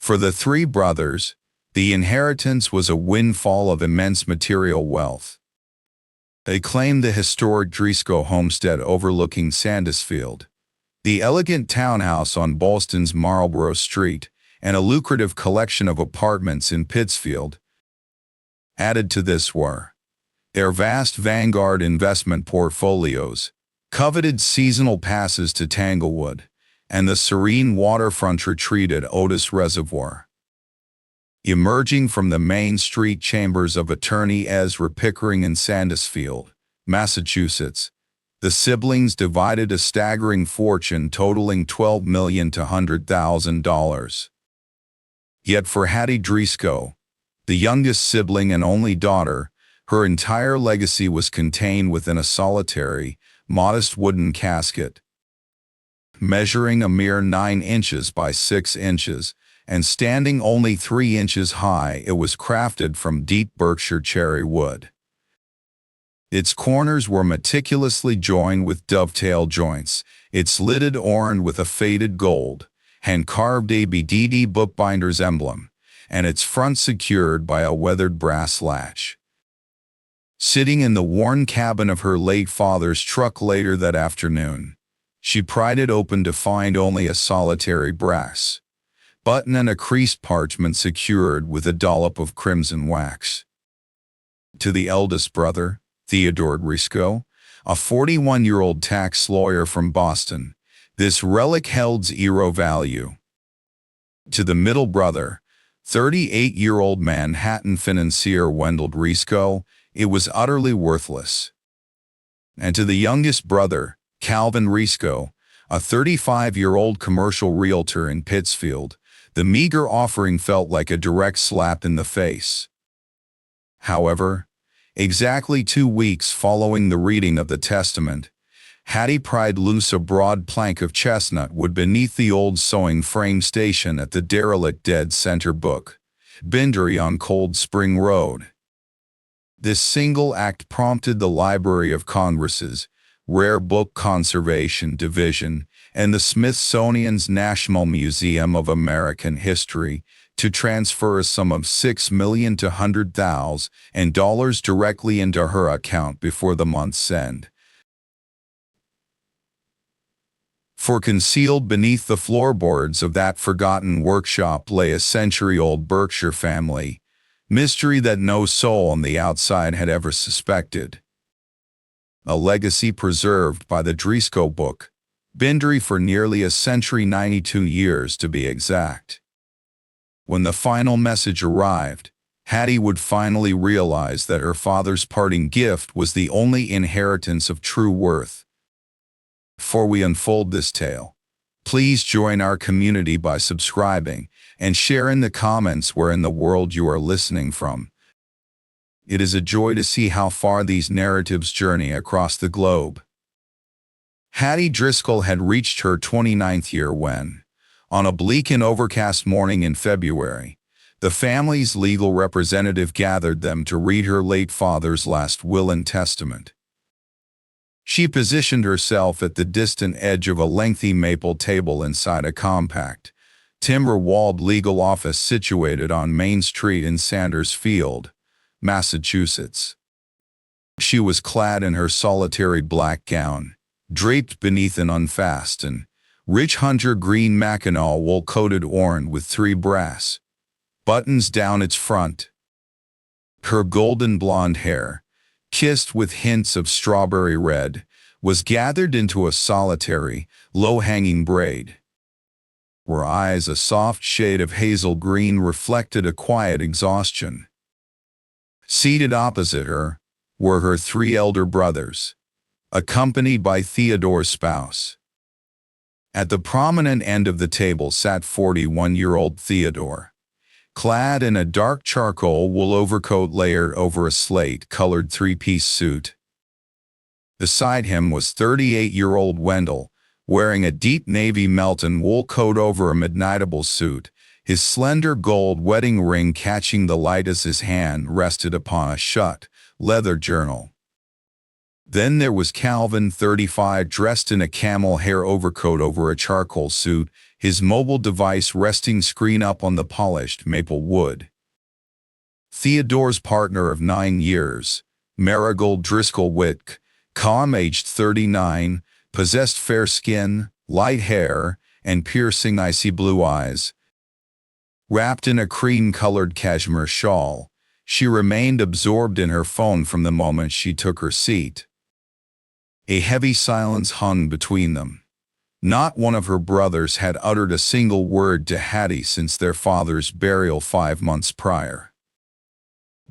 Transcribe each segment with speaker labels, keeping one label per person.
Speaker 1: For the three brothers, the inheritance was a windfall of immense material wealth. They claimed the historic Drisko homestead overlooking Sandusfield, the elegant townhouse on Boston's Marlborough Street, and a lucrative collection of apartments in Pittsfield. Added to this were their vast Vanguard investment portfolios, coveted seasonal passes to Tanglewood, and the serene waterfront retreat at Otis Reservoir. Emerging from the Main Street chambers of attorney Ezra Pickering in Sandusfield, Massachusetts, the siblings divided a staggering fortune totaling $12 million to $100,000. Yet for Hattie Drisko, the youngest sibling and only daughter, her entire legacy was contained within a solitary, modest wooden casket. Measuring a mere 9 inches by 6 inches, and standing only 3 inches high, it was crafted from deep Berkshire cherry wood. Its corners were meticulously joined with dovetail joints, its lid adorned with a faded gold, hand-carved ABDD bookbinder's emblem, and its front secured by a weathered brass latch. Sitting in the worn cabin of her late father's truck later that afternoon, she pried it open to find only a solitary brass button and a creased parchment secured with a dollop of crimson wax. To the eldest brother, Theodore Drisko, a 41-year-old tax lawyer from Boston, this relic held zero value. To the middle brother, 38-year-old Manhattan financier Wendell Drisko, it was utterly worthless. And to the youngest brother, Calvin Drisko, a 35-year-old commercial realtor in Pittsfield, the meager offering felt like a direct slap in the face. However, exactly 2 weeks following the reading of the testament, Hattie pried loose a broad plank of chestnut wood beneath the old sewing frame station at the derelict Dead Center Book Bindery on Cold Spring Road. This single act prompted the Library of Congress's Rare Book Conservation Division and the Smithsonian's National Museum of American History to transfer a sum of $6 million to $100,000 directly into her account before the month's end. For concealed beneath the floorboards of that forgotten workshop lay a century-old Berkshire family mystery that no soul on the outside had ever suspected. A legacy preserved by the Drisko book Bindery for nearly a century, 92 years to be exact. When the final message arrived, Hattie would finally realize that her father's parting gift was the only inheritance of true worth. Before we unfold this tale, please join our community by subscribing and share in the comments where in the world you are listening from. It is a joy to see how far these narratives journey across the globe. Hattie Drisko had reached her 29th year when, on a bleak and overcast morning in February, the family's legal representative gathered them to read her late father's last will and testament. She positioned herself at the distant edge of a lengthy maple table inside a compact, timber-walled legal office situated on Main Street in Sandusfield, Massachusetts. She was clad in her solitary black gown, draped beneath an unfastened, rich hunter green Mackinaw wool-coated ornament with 3 brass buttons down its front. Her golden blonde hair, kissed with hints of strawberry red, was gathered into a solitary, low-hanging braid. Her eyes, a soft shade of hazel green, reflected a quiet exhaustion. Seated opposite her were her 3 elder brothers, accompanied by Theodore's spouse. At the prominent end of the table sat 41-year-old Theodore, clad in a dark charcoal wool overcoat layered over a slate-colored 3-piece suit. Beside him was 38-year-old Wendell, wearing a deep navy Melton wool coat over a midnightable suit, his slender gold wedding ring catching the light as his hand rested upon a shut, leather journal. Then there was Calvin, 35, dressed in a camel hair overcoat over a charcoal suit, his mobile device resting screen up on the polished maple wood. Theodore's partner of 9 years, Marigold Driscoll Whitk, calm, aged 39, possessed fair skin, light hair, and piercing icy blue eyes. Wrapped in a cream-colored cashmere shawl, she remained absorbed in her phone from the moment she took her seat. A heavy silence hung between them. Not one of her brothers had uttered a single word to Hattie since their father's burial 5 months prior.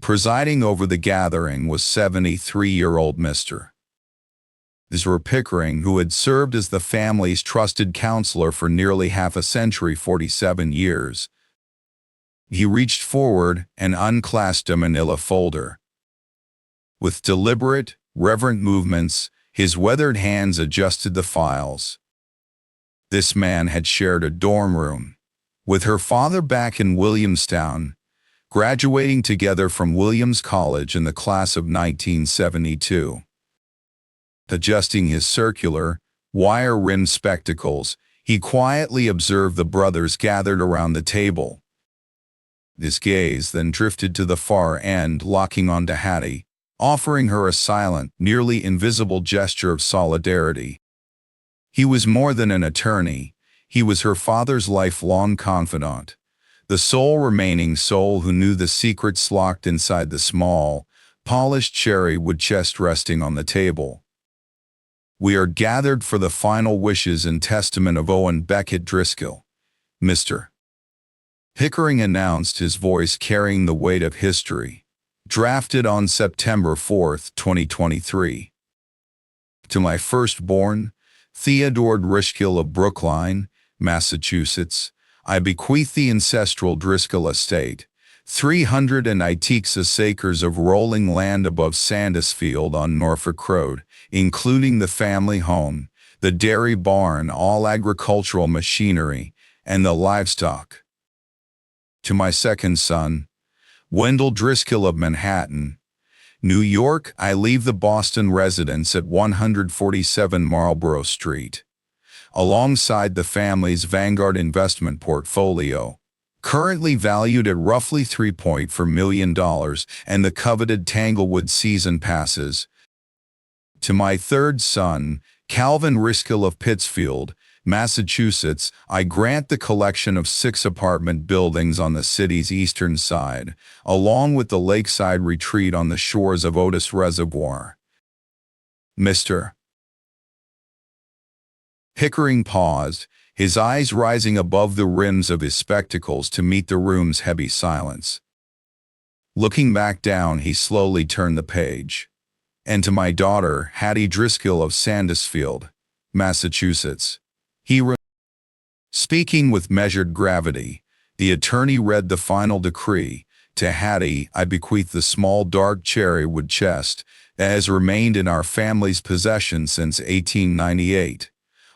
Speaker 1: Presiding over the gathering was 73-year-old Mr. Ezra Pickering, who had served as the family's trusted counselor for nearly half a century, 47 years. He reached forward and unclasped a manila folder. With deliberate, reverent movements, his weathered hands adjusted the files. This man had shared a dorm room with her father back in Williamstown, graduating together from Williams College in the class of 1972. Adjusting his circular, wire-rimmed spectacles, he quietly observed the brothers gathered around the table. His gaze then drifted to the far end, locking onto Hattie, offering her a silent, nearly invisible gesture of solidarity. He was more than an attorney. He was her father's lifelong confidant, the sole remaining soul who knew the secrets locked inside the small, polished cherry wood chest resting on the table. "We are gathered for the final wishes and testament of Owen Beckett Driscoll," Mr. Pickering announced, his voice carrying the weight of history. "Drafted on September 4, 2023. To my firstborn, Theodore Driscoll of Brookline, Massachusetts, I bequeath the ancestral Driscoll estate, 396 acres of rolling land above Sandusfield on Norfolk Road, including the family home, the dairy barn, all agricultural machinery, and the livestock. To my second son, Wendell Driscoll of Manhattan, New York, I leave the Boston residence at 147 Marlborough Street, alongside the family's Vanguard investment portfolio, currently valued at roughly $3.4 million, and the coveted Tanglewood season passes. To my third son, Calvin Driscoll of Pittsfield, Massachusetts, I grant the collection of 6 apartment buildings on the city's eastern side, along with the lakeside retreat on the shores of Otis Reservoir." Mr. Pickering paused, his eyes rising above the rims of his spectacles to meet the room's heavy silence. Looking back down, he slowly turned the page. "And to my daughter, Hattie Driscoll of Sandusfield, Massachusetts," he speaking with measured gravity, the attorney read the final decree. "To Hattie, I bequeath the small dark cherry wood chest that has remained in our family's possession since 1898,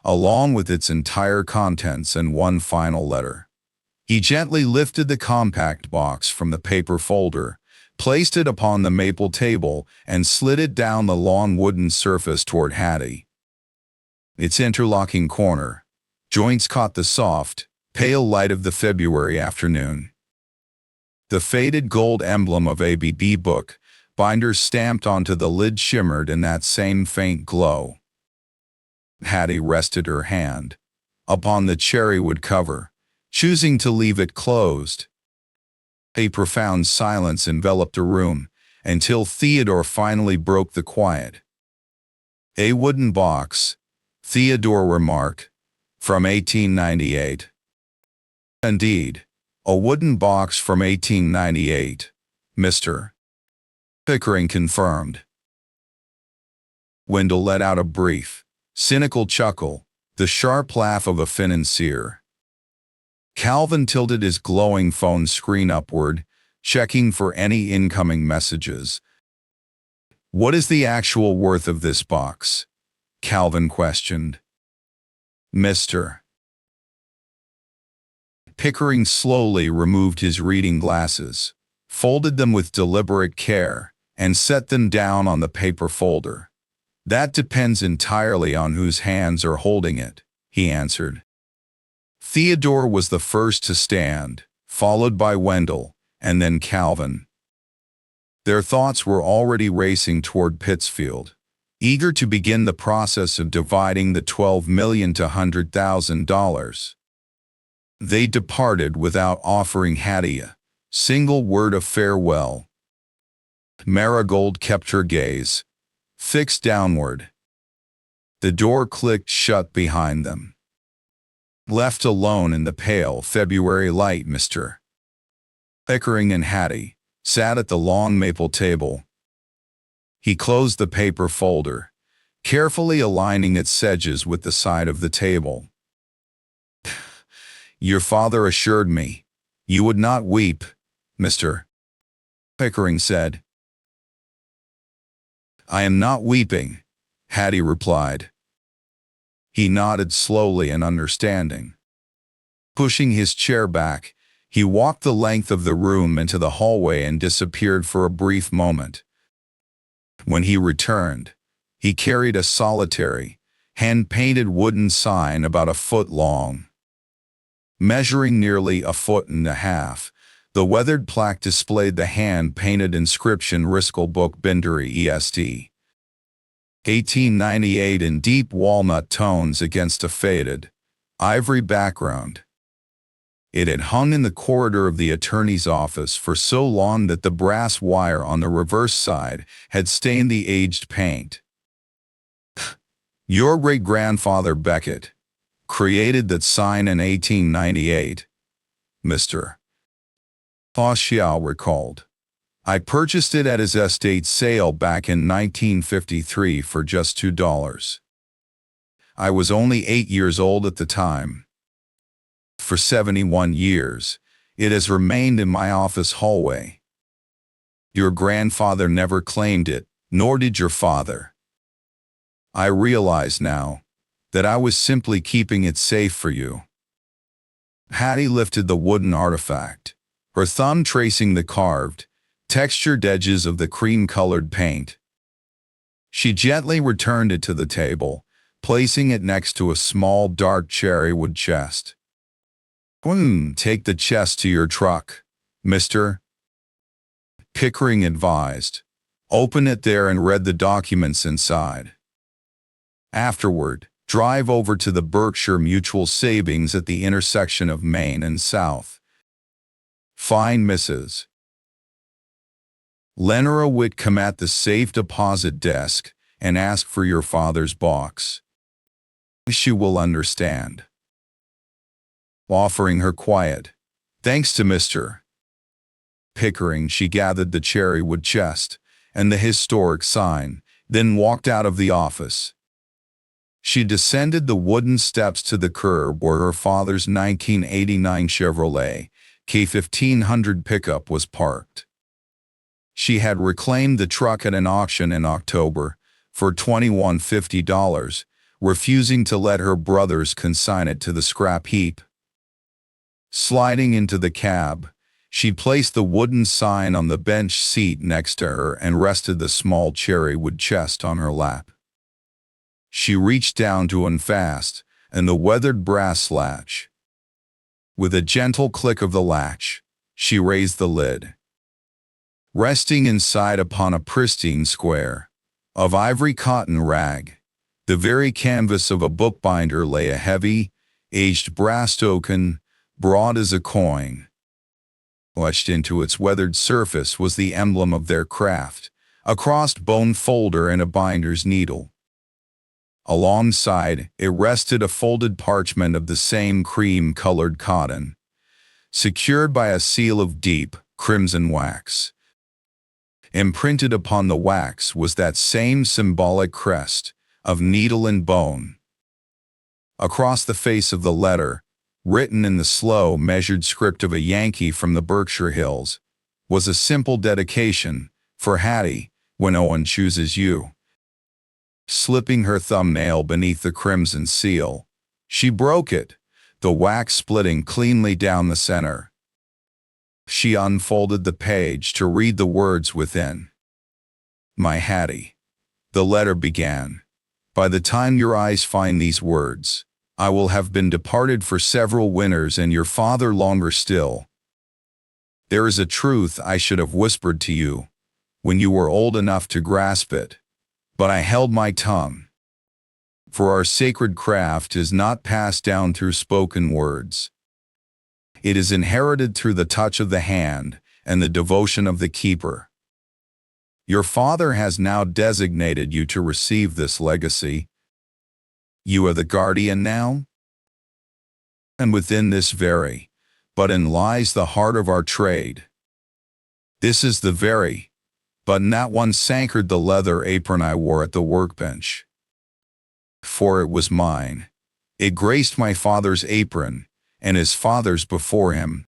Speaker 1: along with its entire contents and one final letter." He gently lifted the compact box from the paper folder, placed it upon the maple table, and slid it down the long wooden surface toward Hattie. Its interlocking corner joints caught the soft, pale light of the February afternoon. The faded gold emblem of ABB book binders stamped onto the lid shimmered in that same faint glow. Hattie rested her hand upon the cherrywood cover, choosing to leave it closed. A profound silence enveloped the room until Theodore finally broke the quiet. "A wooden box," Theodore remarked, "from 1898. "Indeed, a wooden box from 1898, Mr. Pickering confirmed. Wendell let out a brief, cynical chuckle, the sharp laugh of a financier. Calvin tilted his glowing phone screen upward, checking for any incoming messages. "What is the actual worth of this box?" Calvin questioned. Mr. Pickering slowly removed his reading glasses, folded them with deliberate care, and set them down on the paper folder. "That depends entirely on whose hands are holding it," he answered. Theodore was the first to stand, followed by Wendell, and then Calvin. Their thoughts were already racing toward Pittsfield, eager to begin the process of dividing the $12 million to $100,000. They departed without offering Hattie a single word of farewell. Marigold kept her gaze fixed downward. The door clicked shut behind them. Left alone in the pale February light, Mr. Pickering and Hattie sat at the long maple table. He closed the paper folder, carefully aligning its edges with the side of the table. "Your father assured me you would not weep, Mr. Pickering said. "I am not weeping," Hattie replied. He nodded slowly in understanding. Pushing his chair back, he walked the length of the room into the hallway and disappeared for a brief moment. When he returned, he carried a solitary, hand-painted wooden sign about a foot long. Measuring nearly a foot and a half, the weathered plaque displayed the hand-painted inscription Riscal Book Bindery EST. 1898 in deep walnut tones against a faded, ivory background. It had hung in the corridor of the attorney's office for so long that the brass wire on the reverse side had stained the aged paint. "Your great-grandfather Beckett created that sign in 1898, Mr. Xiao recalled. "I purchased it at his estate sale back in 1953 for just $2. I was only 8 years old at the time. For 71 years, it has remained in my office hallway. Your grandfather never claimed it, nor did your father. I realize now that I was simply keeping it safe for you." Hattie lifted the wooden artifact, her thumb tracing the carved, textured edges of the cream-colored paint. She gently returned it to the table, placing it next to a small dark cherrywood chest. Take the chest to your truck, Mr. Pickering advised. "Open it there and read the documents inside. Afterward, drive over to the Berkshire Mutual Savings at the intersection of Main and South. Find Mrs. Lenora Whitcomb at the safe deposit desk and ask for your father's box. She will understand." Offering her quiet thanks to Mr. Pickering, she gathered the cherrywood chest and the historic sign, then walked out of the office. She descended the wooden steps to the curb where her father's 1989 Chevrolet K1500 pickup was parked. She had reclaimed the truck at an auction in October for $2150, refusing to let her brothers consign it to the scrap heap. Sliding into the cab, she placed the wooden sign on the bench seat next to her and rested the small cherrywood chest on her lap. She reached down to unfasten the weathered brass latch. With a gentle click of the latch, she raised the lid. Resting inside upon a pristine square of ivory cotton rag, the very canvas of a bookbinder, lay a heavy, aged brass token, broad as a coin. Etched into its weathered surface was the emblem of their craft, a crossed-bone folder and a binder's needle. Alongside it rested a folded parchment of the same cream-colored cotton, secured by a seal of deep, crimson wax. Imprinted upon the wax was that same symbolic crest of needle and bone. Across the face of the letter, written in the slow, measured script of a Yankee from the Berkshire Hills, was a simple dedication, "For Hattie, when Owen chooses you." Slipping her thumbnail beneath the crimson seal, she broke it, the wax splitting cleanly down the center. She unfolded the page to read the words within. "My Hattie," the letter began, "by the time your eyes find these words, I will have been departed for several winters and your father longer still. There is a truth I should have whispered to you, when you were old enough to grasp it, but I held my tongue. For our sacred craft is not passed down through spoken words. It is inherited through the touch of the hand and the devotion of the keeper. Your father has now designated you to receive this legacy. You are the guardian now? And within this very button lies the heart of our trade. This is the very button that once anchored the leather apron I wore at the workbench. For it was mine. It graced my father's apron, and his father's before him.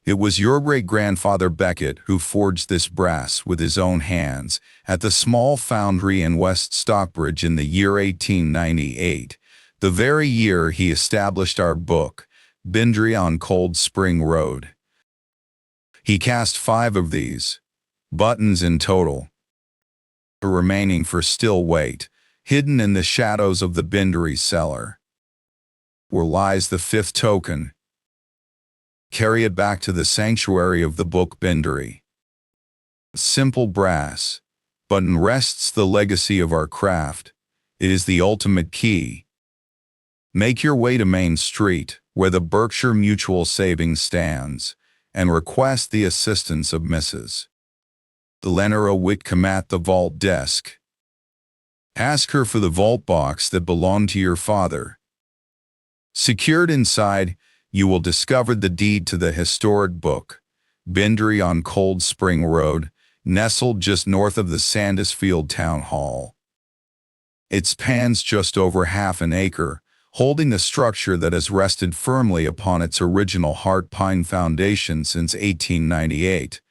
Speaker 1: It was your great-grandfather Beckett who forged this brass with his own hands at the small foundry in West Stockbridge in the year 1898, the very year he established our book, Bindry on Cold Spring Road. He cast 5 of these buttons in total, remaining for still weight, hidden in the shadows of the Bindry cellar. Where lies the 5th token? Carry it back to the sanctuary of the book Bindry. Simple brass button rests the legacy of our craft. It is the ultimate key. Make your way to Main Street, where the Berkshire Mutual Savings stands, and request the assistance of Mrs. Lenora Whitcomb at the vault desk. Ask her for the vault box that belonged to your father. Secured inside, you will discover the deed to the historic book, Bindry on Cold Spring Road, nestled just north of the Sandusfield Town Hall. It spans just over half an acre, holding the structure that has rested firmly upon its original heart pine foundation since 1898.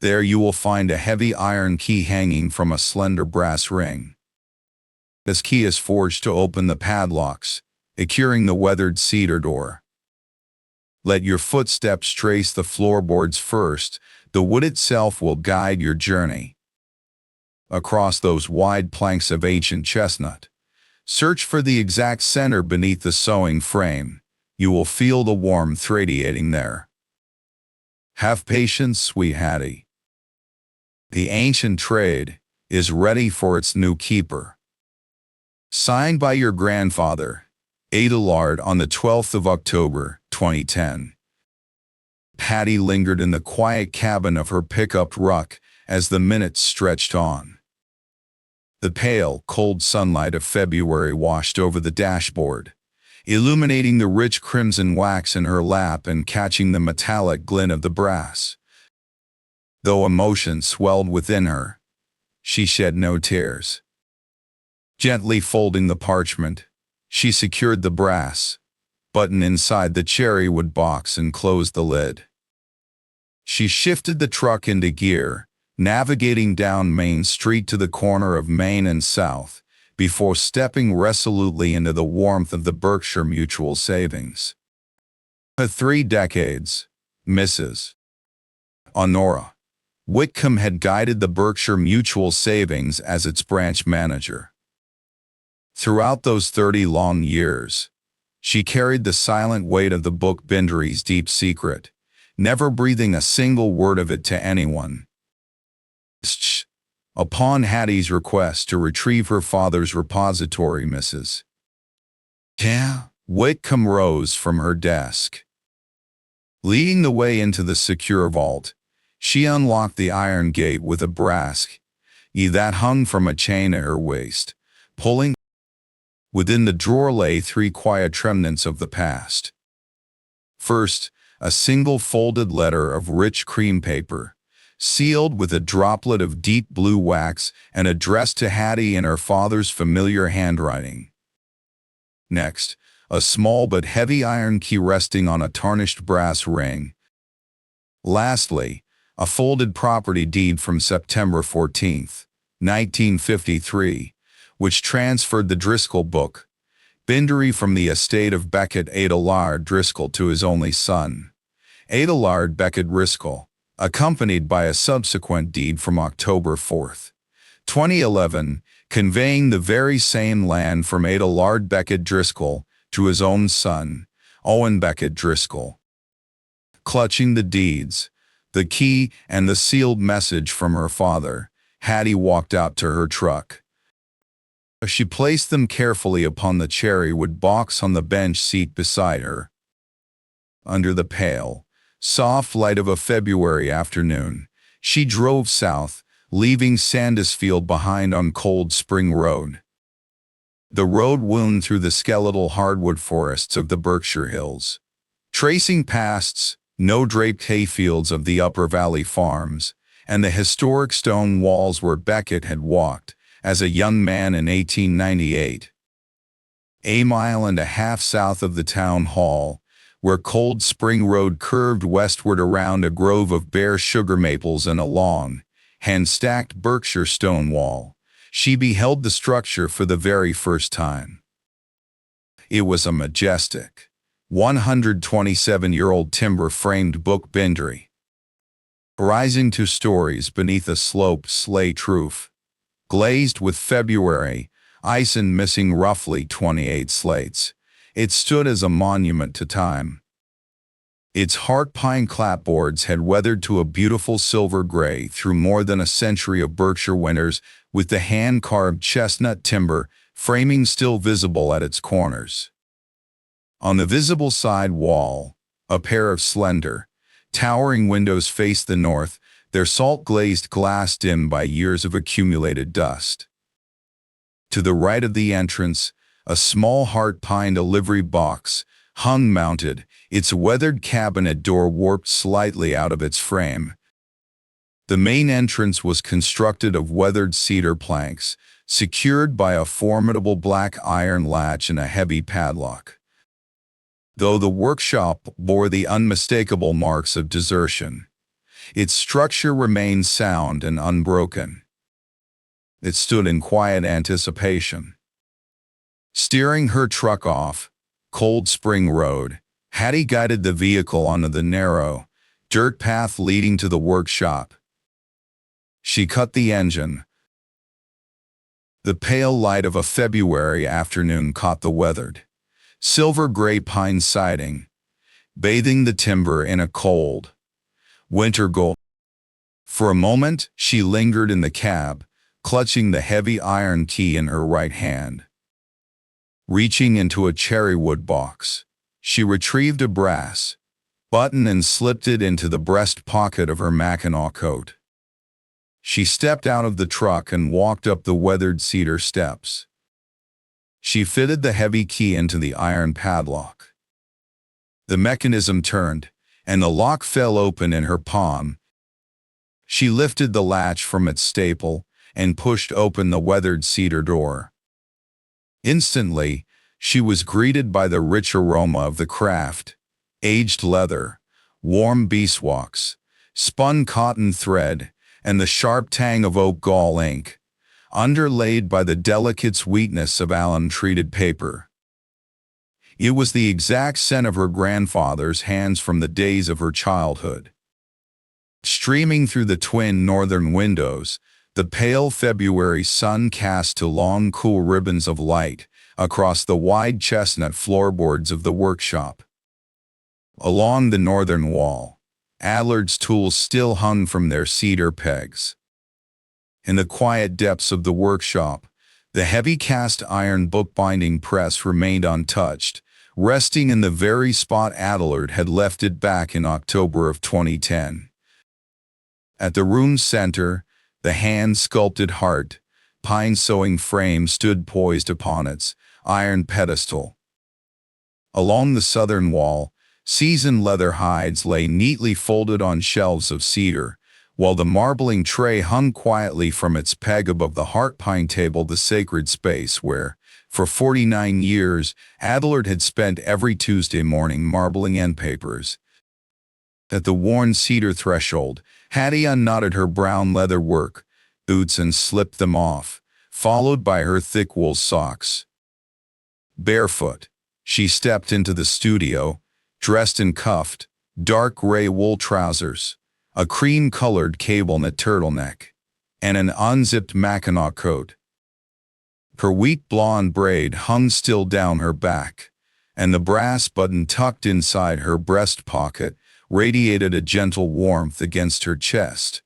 Speaker 1: There you will find a heavy iron key hanging from a slender brass ring. This key is forged to open the padlocks, securing the weathered cedar door. Let your footsteps trace the floorboards first. The wood itself will guide your journey. Across those wide planks of ancient chestnut, search for the exact center beneath the sewing frame. You will feel the warmth radiating there. Have patience, sweet Hattie. The ancient trade is ready for its new keeper. Signed by your grandfather, Adelard, on the 12th of October, 2010. Patty lingered in the quiet cabin of her pickup truck as the minutes stretched on. The pale, cold sunlight of February washed over the dashboard, illuminating the rich crimson wax in her lap and catching the metallic glint of the brass. Though emotion swelled within her, she shed no tears. Gently folding the parchment, she secured the brass button inside the cherrywood box and closed the lid. She shifted the truck into gear, navigating down Main Street to the corner of Main and South, before stepping resolutely into the warmth of the Berkshire Mutual Savings. For 3 decades, Mrs. Honora Whitcomb had guided the Berkshire Mutual Savings as its branch manager. Throughout those 30 long years, she carried the silent weight of the book Bindry's deep secret, never breathing a single word of it to anyone. Upon Hattie's request to retrieve her father's repository, Mrs. Whitcomb rose from her desk. Leading the way into the secure vault, she unlocked the iron gate with a brass key that hung from a chain at her waist, pulling. Within the drawer lay 3 quiet remnants of the past. First, a single folded letter of rich cream paper, sealed with a droplet of deep blue wax and addressed to Hattie in her father's familiar handwriting. Next, a small but heavy iron key resting on a tarnished brass ring. Lastly, a folded property deed from September 14, 1953, which transferred the Driscoll book, Bindry, from the estate of Beckett Adelard Driscoll to his only son, Adelard Beckett Driscoll, accompanied by a subsequent deed from October 4, 2011, conveying the very same land from Ada Lard Beckett Driscoll to his own son, Owen Beckett Driscoll. Clutching the deeds, the key, and the sealed message from her father, Hattie walked out to her truck. She placed them carefully upon the cherrywood box on the bench seat beside her. Under the pale, soft light of a February afternoon, she drove south, leaving Sandusfield behind on Cold Spring Road. The road wound through the skeletal hardwood forests of the Berkshire Hills, tracing past snow-draped hayfields of the Upper Valley farms, and the historic stone walls where Beckett had walked as a young man in 1898. A mile and a half south of the town hall, where Cold Spring Road curved westward around a grove of bare sugar maples and a long, hand-stacked Berkshire stone wall, she beheld the structure for the very first time. It was a majestic, 127-year-old timber-framed book bindery, rising 2 stories beneath a sloped slate roof, glazed with February ice and missing roughly 28 slates. It stood as a monument to time. Its heart pine clapboards had weathered to a beautiful silver gray through more than a century of Berkshire winters, with the hand-carved chestnut timber framing still visible at its corners. On the visible side wall, a pair of slender, towering windows faced the north, their salt-glazed glass dimmed by years of accumulated dust. To the right of the entrance, a small heart pine delivery box hung mounted, its weathered cabinet door warped slightly out of its frame. The main entrance was constructed of weathered cedar planks, secured by a formidable black iron latch and a heavy padlock. Though the workshop bore the unmistakable marks of desertion, its structure remained sound and unbroken. It stood in quiet anticipation. Steering her truck off Cold Spring Road, Hattie guided the vehicle onto the narrow, dirt path leading to the workshop. She cut the engine. The pale light of a February afternoon caught the weathered, silver-gray pine siding, bathing the timber in a cold, winter gold. For a moment, she lingered in the cab, clutching the heavy iron key in her right hand. Reaching into a cherrywood box, she retrieved a brass button and slipped it into the breast pocket of her mackinaw coat. She stepped out of the truck and walked up the weathered cedar steps. She fitted the heavy key into the iron padlock. The mechanism turned, and the lock fell open in her palm. She lifted the latch from its staple and pushed open the weathered cedar door. Instantly, she was greeted by the rich aroma of the craft, aged leather, warm beeswax, spun cotton thread, and the sharp tang of oak gall ink, underlaid by the delicate sweetness of alum-treated paper. It was the exact scent of her grandfather's hands from the days of her childhood. Streaming through the twin northern windows, the pale February sun cast 2 long cool ribbons of light across the wide chestnut floorboards of the workshop. Along the northern wall, Adlard's tools still hung from their cedar pegs. In the quiet depths of the workshop, the heavy cast-iron bookbinding press remained untouched, resting in the very spot Adlard had left it back in October of 2010. At the room's center, the hand-sculpted heart pine sewing frame stood poised upon its iron pedestal. Along the southern wall, seasoned leather hides lay neatly folded on shelves of cedar, while the marbling tray hung quietly from its peg above the heart pine table, the sacred space where, for 49 years, Adlard had spent every Tuesday morning marbling end papers. At the worn cedar threshold, Hattie unknotted her brown leather work boots and slipped them off, followed by her thick wool socks. Barefoot, she stepped into the studio, dressed in cuffed, dark gray wool trousers, a cream-colored cable knit turtleneck, and an unzipped mackinaw coat. Her wheat blonde braid hung still down her back, and the brass button tucked inside her breast pocket radiated a gentle warmth against her chest.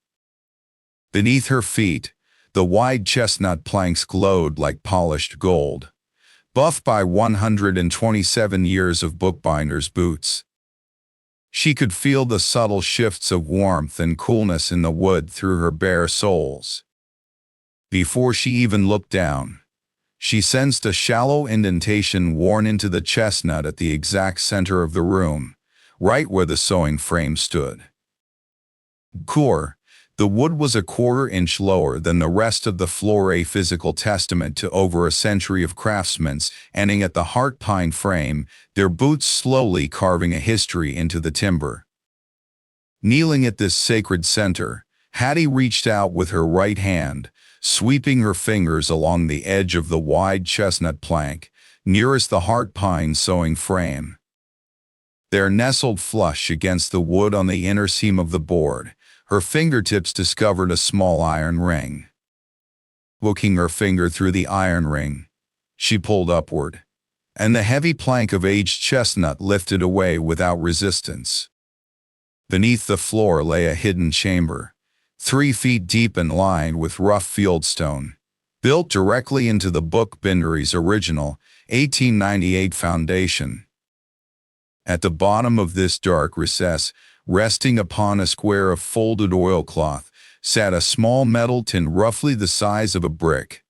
Speaker 1: Beneath her feet, the wide chestnut planks glowed like polished gold, buffed by 127 years of bookbinder's boots. She could feel the subtle shifts of warmth and coolness in the wood through her bare soles. Before she even looked down, she sensed a shallow indentation worn into the chestnut at the exact center of the room, right where the sewing frame stood. The wood was a quarter-inch lower than the rest of the floor, a physical testament to over a century of craftsmen's ending at the heart pine frame, their boots slowly carving a history into the timber. Kneeling at this sacred center, Hattie reached out with her right hand, sweeping her fingers along the edge of the wide chestnut plank, nearest the heart pine sewing frame. There nestled flush against the wood on the inner seam of the board, her fingertips discovered a small iron ring. Hooking her finger through the iron ring, she pulled upward, and the heavy plank of aged chestnut lifted away without resistance. Beneath the floor lay a hidden chamber, 3 feet deep and lined with rough fieldstone, built directly into the bookbindery's original 1898 foundation. At the bottom of this dark recess, resting upon a square of folded oilcloth, sat a small metal tin roughly the size of a brick.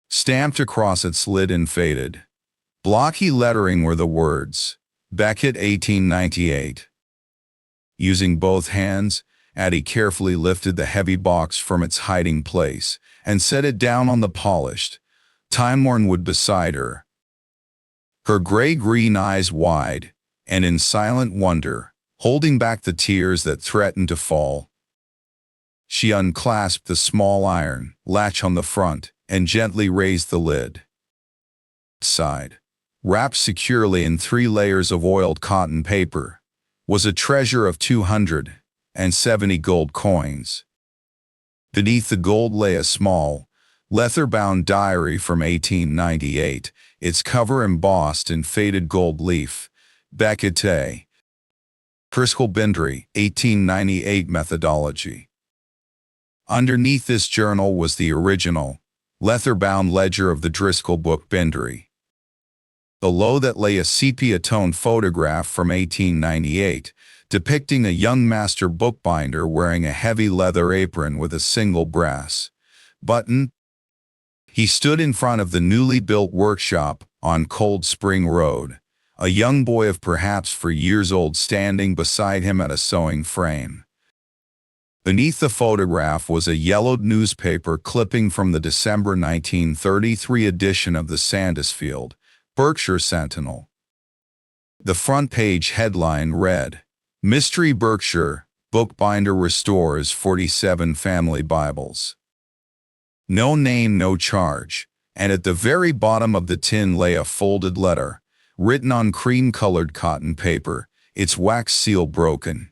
Speaker 1: Stamped across its lid in faded, blocky lettering were the words, "Beckett 1898. Using both hands, Addie carefully lifted the heavy box from its hiding place and set it down on the polished, time-worn wood beside her. Her gray-green eyes wide, and in silent wonder, holding back the tears that threatened to fall. She unclasped the small iron latch on the front and gently raised the lid. Inside, wrapped securely in 3 layers of oiled cotton paper, was a treasure of 270 gold coins. Beneath the gold lay a small, leather-bound diary from 1898, its cover embossed in faded gold leaf, Beckett Schoolhouse, 1898 methodology. Underneath this journal was the original, leather-bound ledger of the Driscoll bookbindery. Below that lay a sepia-toned photograph from 1898, depicting a young master bookbinder wearing a heavy leather apron with a single brass button. He stood in front of the newly built workshop on Cold Spring Road, a young boy of perhaps 4 years old standing beside him at a sewing frame. Beneath the photograph was a yellowed newspaper clipping from the December 1933 edition of the Sandusfield, Berkshire Sentinel. The front page headline read, "Mystery Berkshire, Bookbinder Restores 47 Family Bibles." No name, no charge, and at the very bottom of the tin lay a folded letter, written on cream-colored cotton paper, its wax seal broken.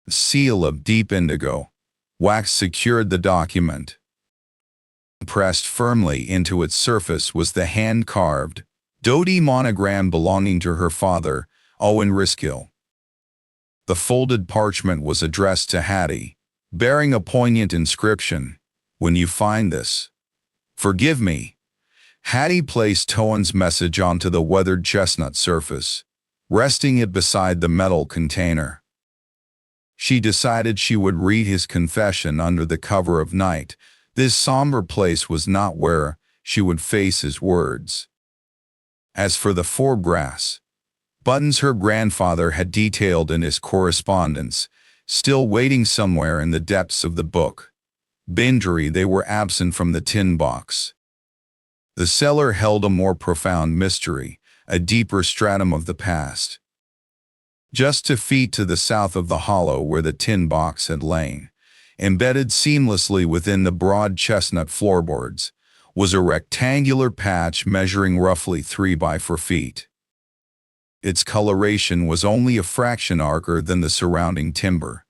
Speaker 1: A seal of deep indigo, wax secured the document. Pressed firmly into its surface was the hand-carved, Doty monogram belonging to her father, Owen Riskill. The folded parchment was addressed to Hattie, bearing a poignant inscription, "When you find this, forgive me." Hattie placed Owen's message onto the weathered chestnut surface, resting it beside the metal container. She decided she would read his confession under the cover of night. This somber place was not where she would face his words. As for the 4 brass buttons her grandfather had detailed in his correspondence, still waiting somewhere in the depths of the bookbindery, they were absent from the tin box. The cellar held a more profound mystery, a deeper stratum of the past. Just 2 feet to the south of the hollow where the tin box had lain, embedded seamlessly within the broad chestnut floorboards, was a rectangular patch measuring roughly 3 by 4 feet. Its coloration was only a fraction darker than the surrounding timber.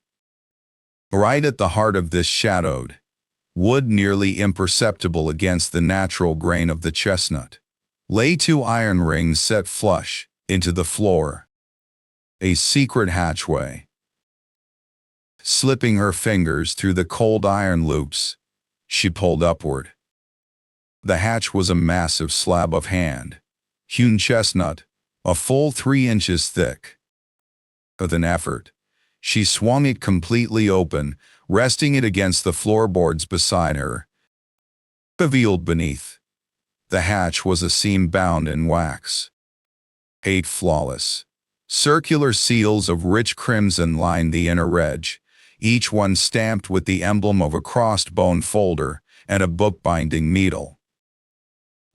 Speaker 1: Right at the heart of this shadowed, wood nearly imperceptible against the natural grain of the chestnut. Lay 2 iron rings set flush into the floor. A secret hatchway. Slipping her fingers through the cold iron loops, she pulled upward. The hatch was a massive slab of hand-hewn chestnut, a full 3 inches thick. With an effort, she swung it completely open, resting it against the floorboards beside her. Revealed beneath the hatch was a seam bound in wax. 8 flawless, circular seals of rich crimson lined the inner edge, each one stamped with the emblem of a crossed bone folder and a bookbinding needle.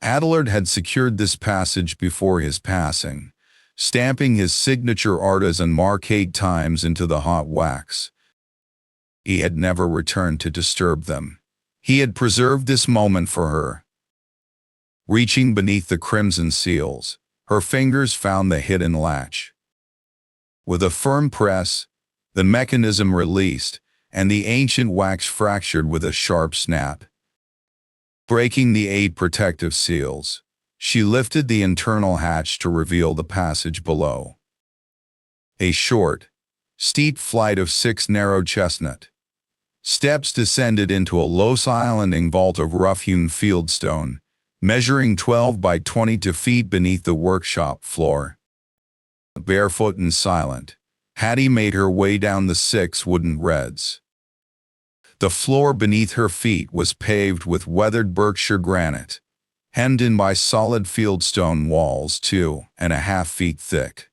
Speaker 1: Adelard had secured this passage before his passing, stamping his signature artisan mark 8 times into the hot wax. He had never returned to disturb them. He had preserved this moment for her. Reaching beneath the crimson seals, her fingers found the hidden latch. With a firm press, the mechanism released, and the ancient wax fractured with a sharp snap. Breaking the 8 protective seals, she lifted the internal hatch to reveal the passage below. A short, steep flight of 6 narrow chestnut steps descended into a low islanding vault of rough-hewn fieldstone, measuring 12 by 22 feet beneath the workshop floor. Barefoot and silent, Hattie made her way down the 6 wooden reeds. The floor beneath her feet was paved with weathered Berkshire granite, hemmed in by solid fieldstone walls 2.5 feet thick.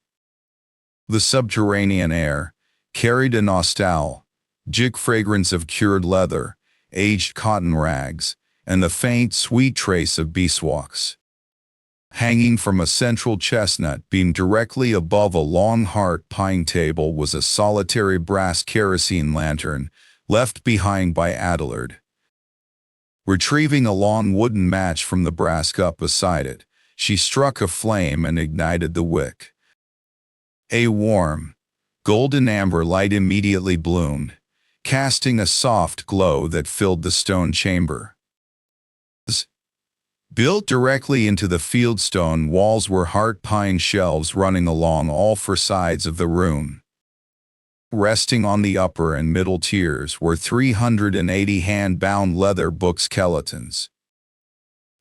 Speaker 1: The subterranean air carried a nostalgic fragrance of cured leather, aged cotton rags, and the faint, sweet trace of beeswax. Hanging from a central chestnut beam directly above a long heart pine table was a solitary brass kerosene lantern left behind by Adelard. Retrieving a long wooden match from the brass cup beside it, she struck a flame and ignited the wick. A warm, golden amber light immediately bloomed, casting a soft glow that filled the stone chamber. Built directly into the fieldstone walls were heart pine shelves running along all 4 sides of the room. Resting on the upper and middle tiers were 380 hand-bound leather book skeletons.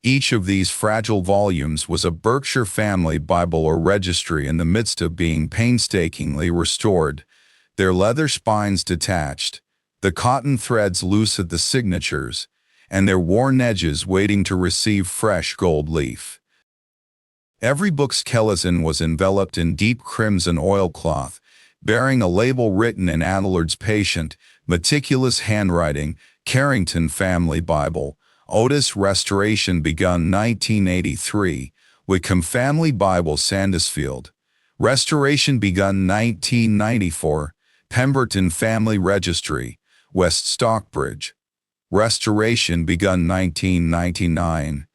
Speaker 1: Each of these fragile volumes was a Berkshire family Bible or registry in the midst of being painstakingly restored, their leather spines detached, the cotton threads loose at the signatures, and their worn edges waiting to receive fresh gold leaf. Every book skeleton was enveloped in deep crimson oilcloth, bearing a label written in Adelard's patient, meticulous handwriting, Carrington Family Bible, Otis Restoration begun 1983, Wickham Family Bible Sandusfield, Restoration begun 1994, Pemberton Family Registry, West Stockbridge, Restoration begun 1999.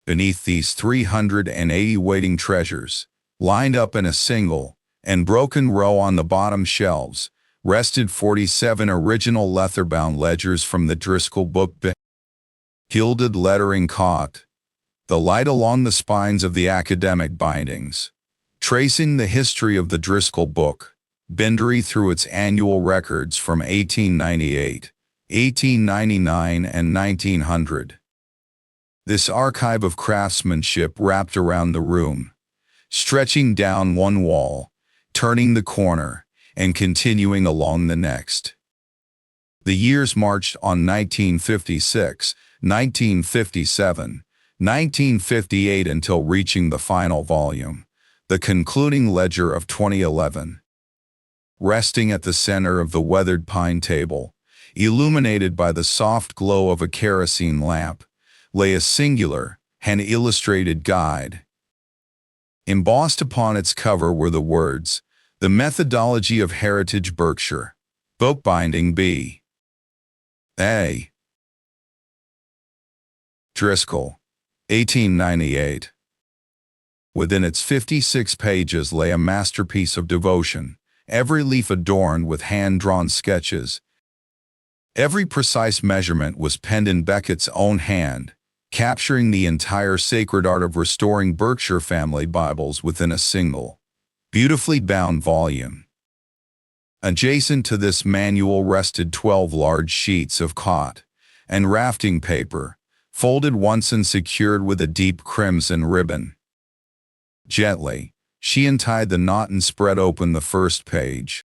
Speaker 1: Beneath these 380 waiting treasures, lined up in a single and broken row on the bottom shelves, rested 47 original leather-bound ledgers from the Driscoll book. Gilded lettering caught the light along the spines of the academic bindings, tracing the history of the Driscoll book, Bindery through its annual records from 1898, 1899, and 1900. This archive of craftsmanship wrapped around the room, stretching down one wall, turning the corner, and continuing along the next. The years marched on: 1956, 1957, 1958 until reaching the final volume, the concluding ledger of 2011. Resting at the center of the weathered pine table, illuminated by the soft glow of a kerosene lamp, lay a singular, hand-illustrated guide. Embossed upon its cover were the words, "The Methodology of Heritage Berkshire, Bookbinding B. A. Driscoll, 1898. Within its 56 pages lay a masterpiece of devotion, every leaf adorned with hand-drawn sketches, Every precise measurement was penned in Beckett's own hand, capturing the entire sacred art of restoring Berkshire family Bibles within a single, beautifully bound volume. Adjacent to this manual rested 12 large sheets of cot and rafting paper, folded once and secured with a deep crimson ribbon. Gently, she untied the knot and spread open the first page.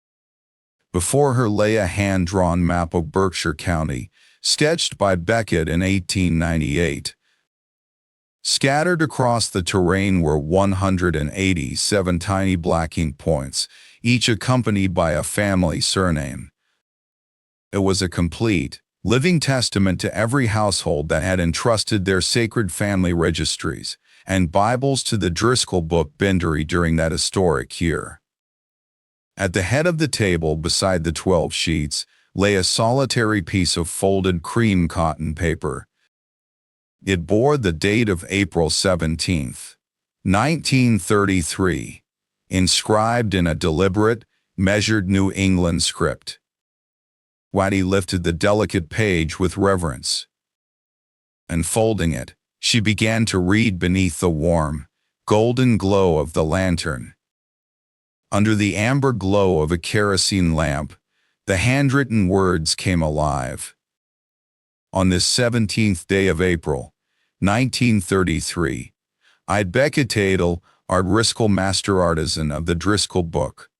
Speaker 1: Before her lay a hand-drawn map of Berkshire County, sketched by Beckett in 1898. Scattered across the terrain were 187 tiny black ink points, each accompanied by a family surname. It was a complete, living testament to every household that had entrusted their sacred family registries and Bibles to the Driscoll book bindery during that historic year. At the head of the table beside the 12 sheets lay a solitary piece of folded cream cotton paper. It bore the date of April 17, 1933, inscribed in a deliberate, measured New England script. Waddy lifted the delicate page with reverence. Unfolding it, she began to read beneath the warm, golden glow of the lantern. Under the amber glow of a kerosene lamp, the handwritten words came alive. On this 17th day of April, 1933, I'd Beckett our Driscoll master artisan of the Driscoll book,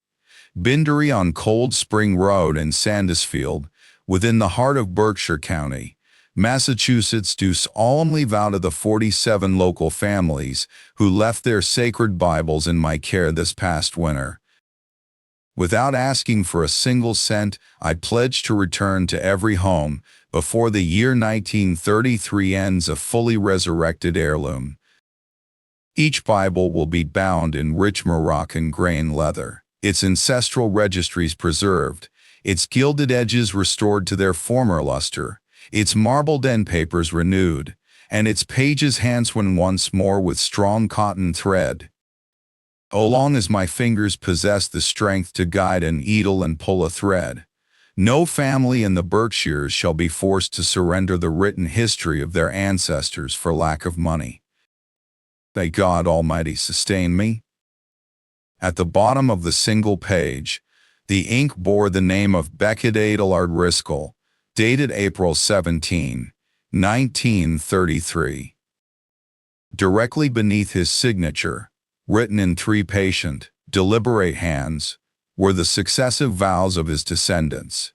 Speaker 1: bindery on Cold Spring Road in Sandusfield, within the heart of Berkshire County, Massachusetts, do solemnly vow to the 47 local families who left their sacred Bibles in my care this past winter. Without asking for a single cent, I pledge to return to every home before the year 1933 ends a fully resurrected heirloom. Each Bible will be bound in rich Moroccan grain leather, its ancestral registries preserved, its gilded edges restored to their former luster, its marbled end papers renewed, and its pages handswoven once more with strong cotton thread. O long as my fingers possess the strength to guide a needle and pull a thread, no family in the Berkshires shall be forced to surrender the written history of their ancestors for lack of money. May God Almighty sustain me. At the bottom of the single page, the ink bore the name of Beckett Adelard Driscoll, dated April 17, 1933. Directly beneath his signature, written in 3 patient, deliberate hands, were the successive vows of his descendants.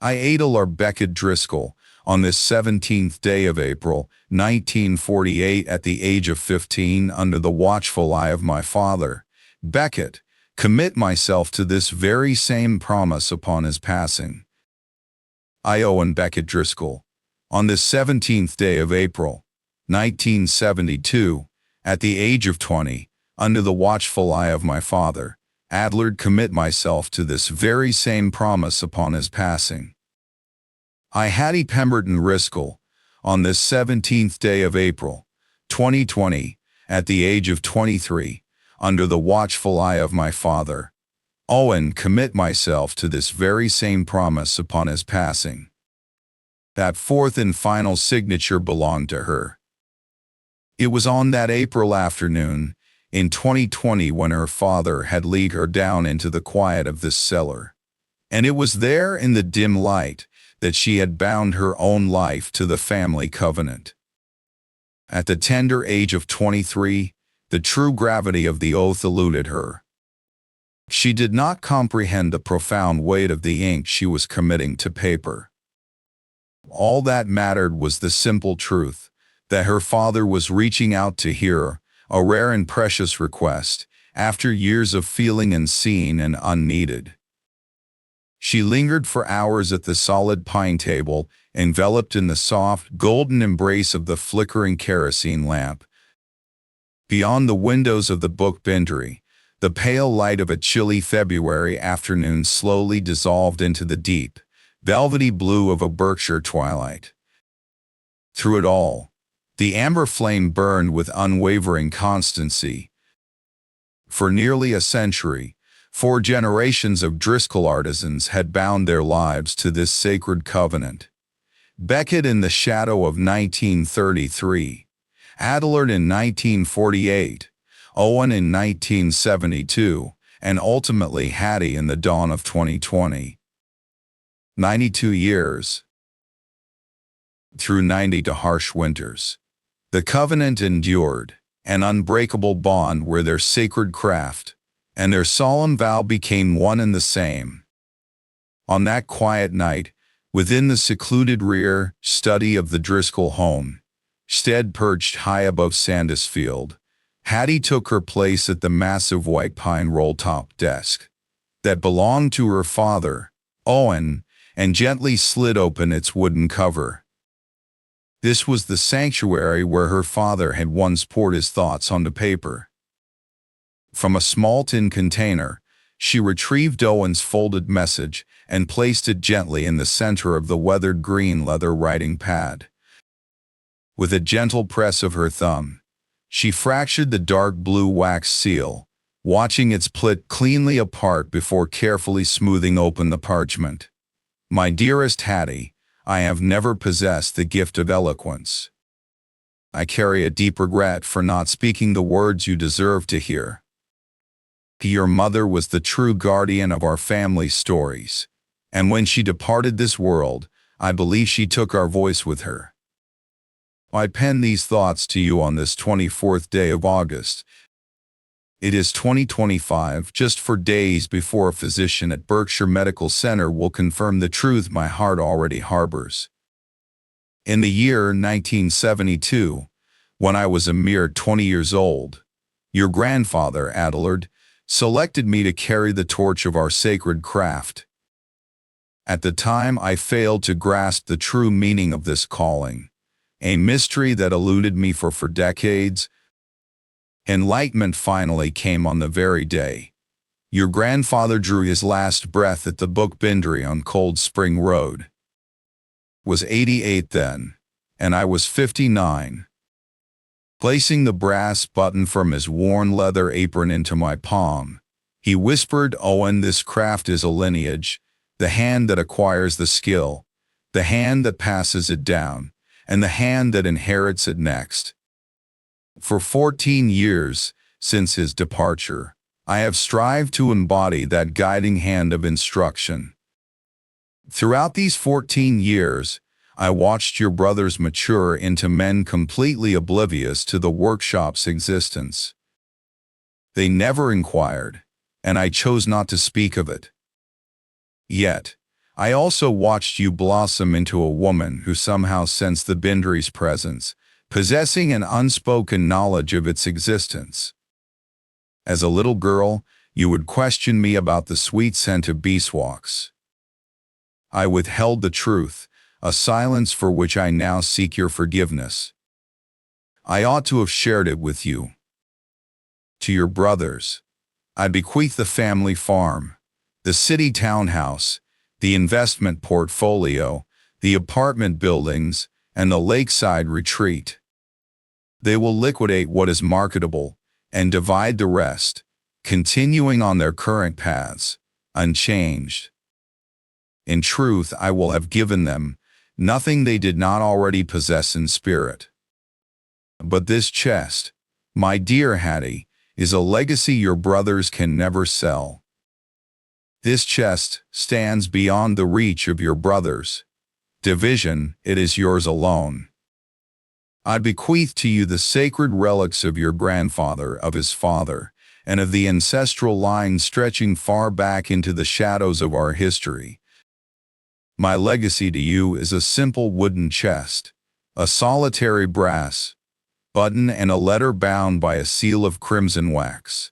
Speaker 1: I, Adelard Beckett Driscoll, on this 17th day of April, 1948, at the age of 15, under the watchful eye of my father, Beckett, commit myself to this very same promise upon his passing. I, Owen Beckett Driscoll, on this 17th day of April, 1972, at the age of 20, under the watchful eye of my father, Adelard, commit myself to this very same promise upon his passing. I, Hattie Pemberton Driscoll, on this 17th day of April, 2020, at the age of 23, under the watchful eye of my father, Owen, commit myself to this very same promise upon his passing. That fourth and final signature belonged to her. It was on that April afternoon, in 2020, when her father had led her down into the quiet of this cellar, and it was there in the dim light that she had bound her own life to the family covenant. At the tender age of 23, the true gravity of the oath eluded her. She did not comprehend the profound weight of the ink she was committing to paper. All that mattered was the simple truth that her father was reaching out to hear a rare and precious request, after years of feeling unseen and unneeded. She lingered for hours at the solid pine table, enveloped in the soft, golden embrace of the flickering kerosene lamp. Beyond the windows of the book bindery, the pale light of a chilly February afternoon slowly dissolved into the deep, velvety blue of a Berkshire twilight. Through it all, the amber flame burned with unwavering constancy. For nearly a century, 4 generations of Driscoll artisans had bound their lives to this sacred covenant. Beckett in the shadow of 1933, Adelaide in 1948, Owen in 1972, and ultimately Hattie in the dawn of 2020. 92 years. Through 90 to harsh winters, the covenant endured, an unbreakable bond where their sacred craft and their solemn vow became one and the same. On that quiet night, within the secluded rear study of the Driscoll home, stead perched high above Sandus Field, Hattie took her place at the massive white pine roll-top desk that belonged to her father, Owen, and gently slid open its wooden cover. This was the sanctuary where her father had once poured his thoughts onto paper. From a small tin container, she retrieved Owen's folded message and placed it gently in the center of the weathered green leather writing pad. With a gentle press of her thumb, she fractured the dark blue wax seal, watching it split cleanly apart before carefully smoothing open the parchment. My dearest Hattie, I have never possessed the gift of eloquence. I carry a deep regret for not speaking the words you deserve to hear. Your mother was the true guardian of our family stories, and when she departed this world, I believe she took our voice with her. I pen these thoughts to you on this 24th day of August. It is 2025, just 4 days before a physician at Berkshire Medical Center will confirm the truth my heart already harbors. In the year 1972, when I was a mere 20 years old, your grandfather, Adelaide, selected me to carry the torch of our sacred craft. At the time, I failed to grasp the true meaning of this calling, a mystery that eluded me for decades. Enlightenment finally came on the very day your grandfather drew his last breath at the book bindery on Cold Spring Road. Was 88 then, and I was 59. Placing the brass button from his worn leather apron into my palm, he whispered, Owen, this craft is a lineage, the hand that acquires the skill, the hand that passes it down, and the hand that inherits it next. For 14 years, since his departure, I have strived to embody that guiding hand of instruction. Throughout these 14 years, I watched your brothers mature into men completely oblivious to the workshop's existence. They never inquired, and I chose not to speak of it. Yet, I also watched you blossom into a woman who somehow sensed the bindery's presence, possessing an unspoken knowledge of its existence. As a little girl, you would question me about the sweet scent of beeswax. I withheld the truth, a silence for which I now seek your forgiveness. I ought to have shared it with you. To your brothers, I bequeath the family farm, the city townhouse, the investment portfolio, the apartment buildings, and the lakeside retreat. They will liquidate what is marketable and divide the rest, continuing on their current paths, unchanged. In truth, I will have given them nothing they did not already possess in spirit. But this chest, my dear Hattie, is a legacy your brothers can never sell. This chest stands beyond the reach of your brothers' division, it is yours alone. I bequeath to you the sacred relics of your grandfather, of his father, and of the ancestral line stretching far back into the shadows of our history. My legacy to you is a simple wooden chest, a solitary brass button, and a letter bound by a seal of crimson wax.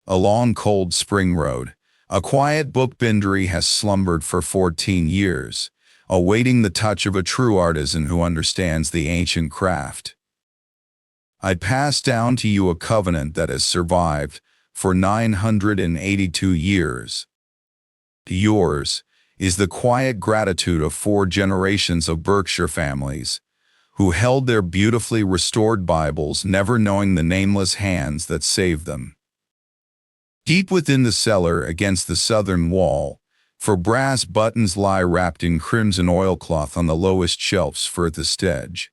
Speaker 1: Along Cold Spring Road, a quiet book bindery has slumbered for 14 years, awaiting the touch of a true artisan who understands the ancient craft. I pass down to you a covenant that has survived for 982 years. Yours is the quiet gratitude of 4 generations of Berkshire families, who held their beautifully restored Bibles, never knowing the nameless hands that saved them. Deep within the cellar against the southern wall, for brass buttons lie wrapped in crimson oilcloth on the lowest shelves furthest edge.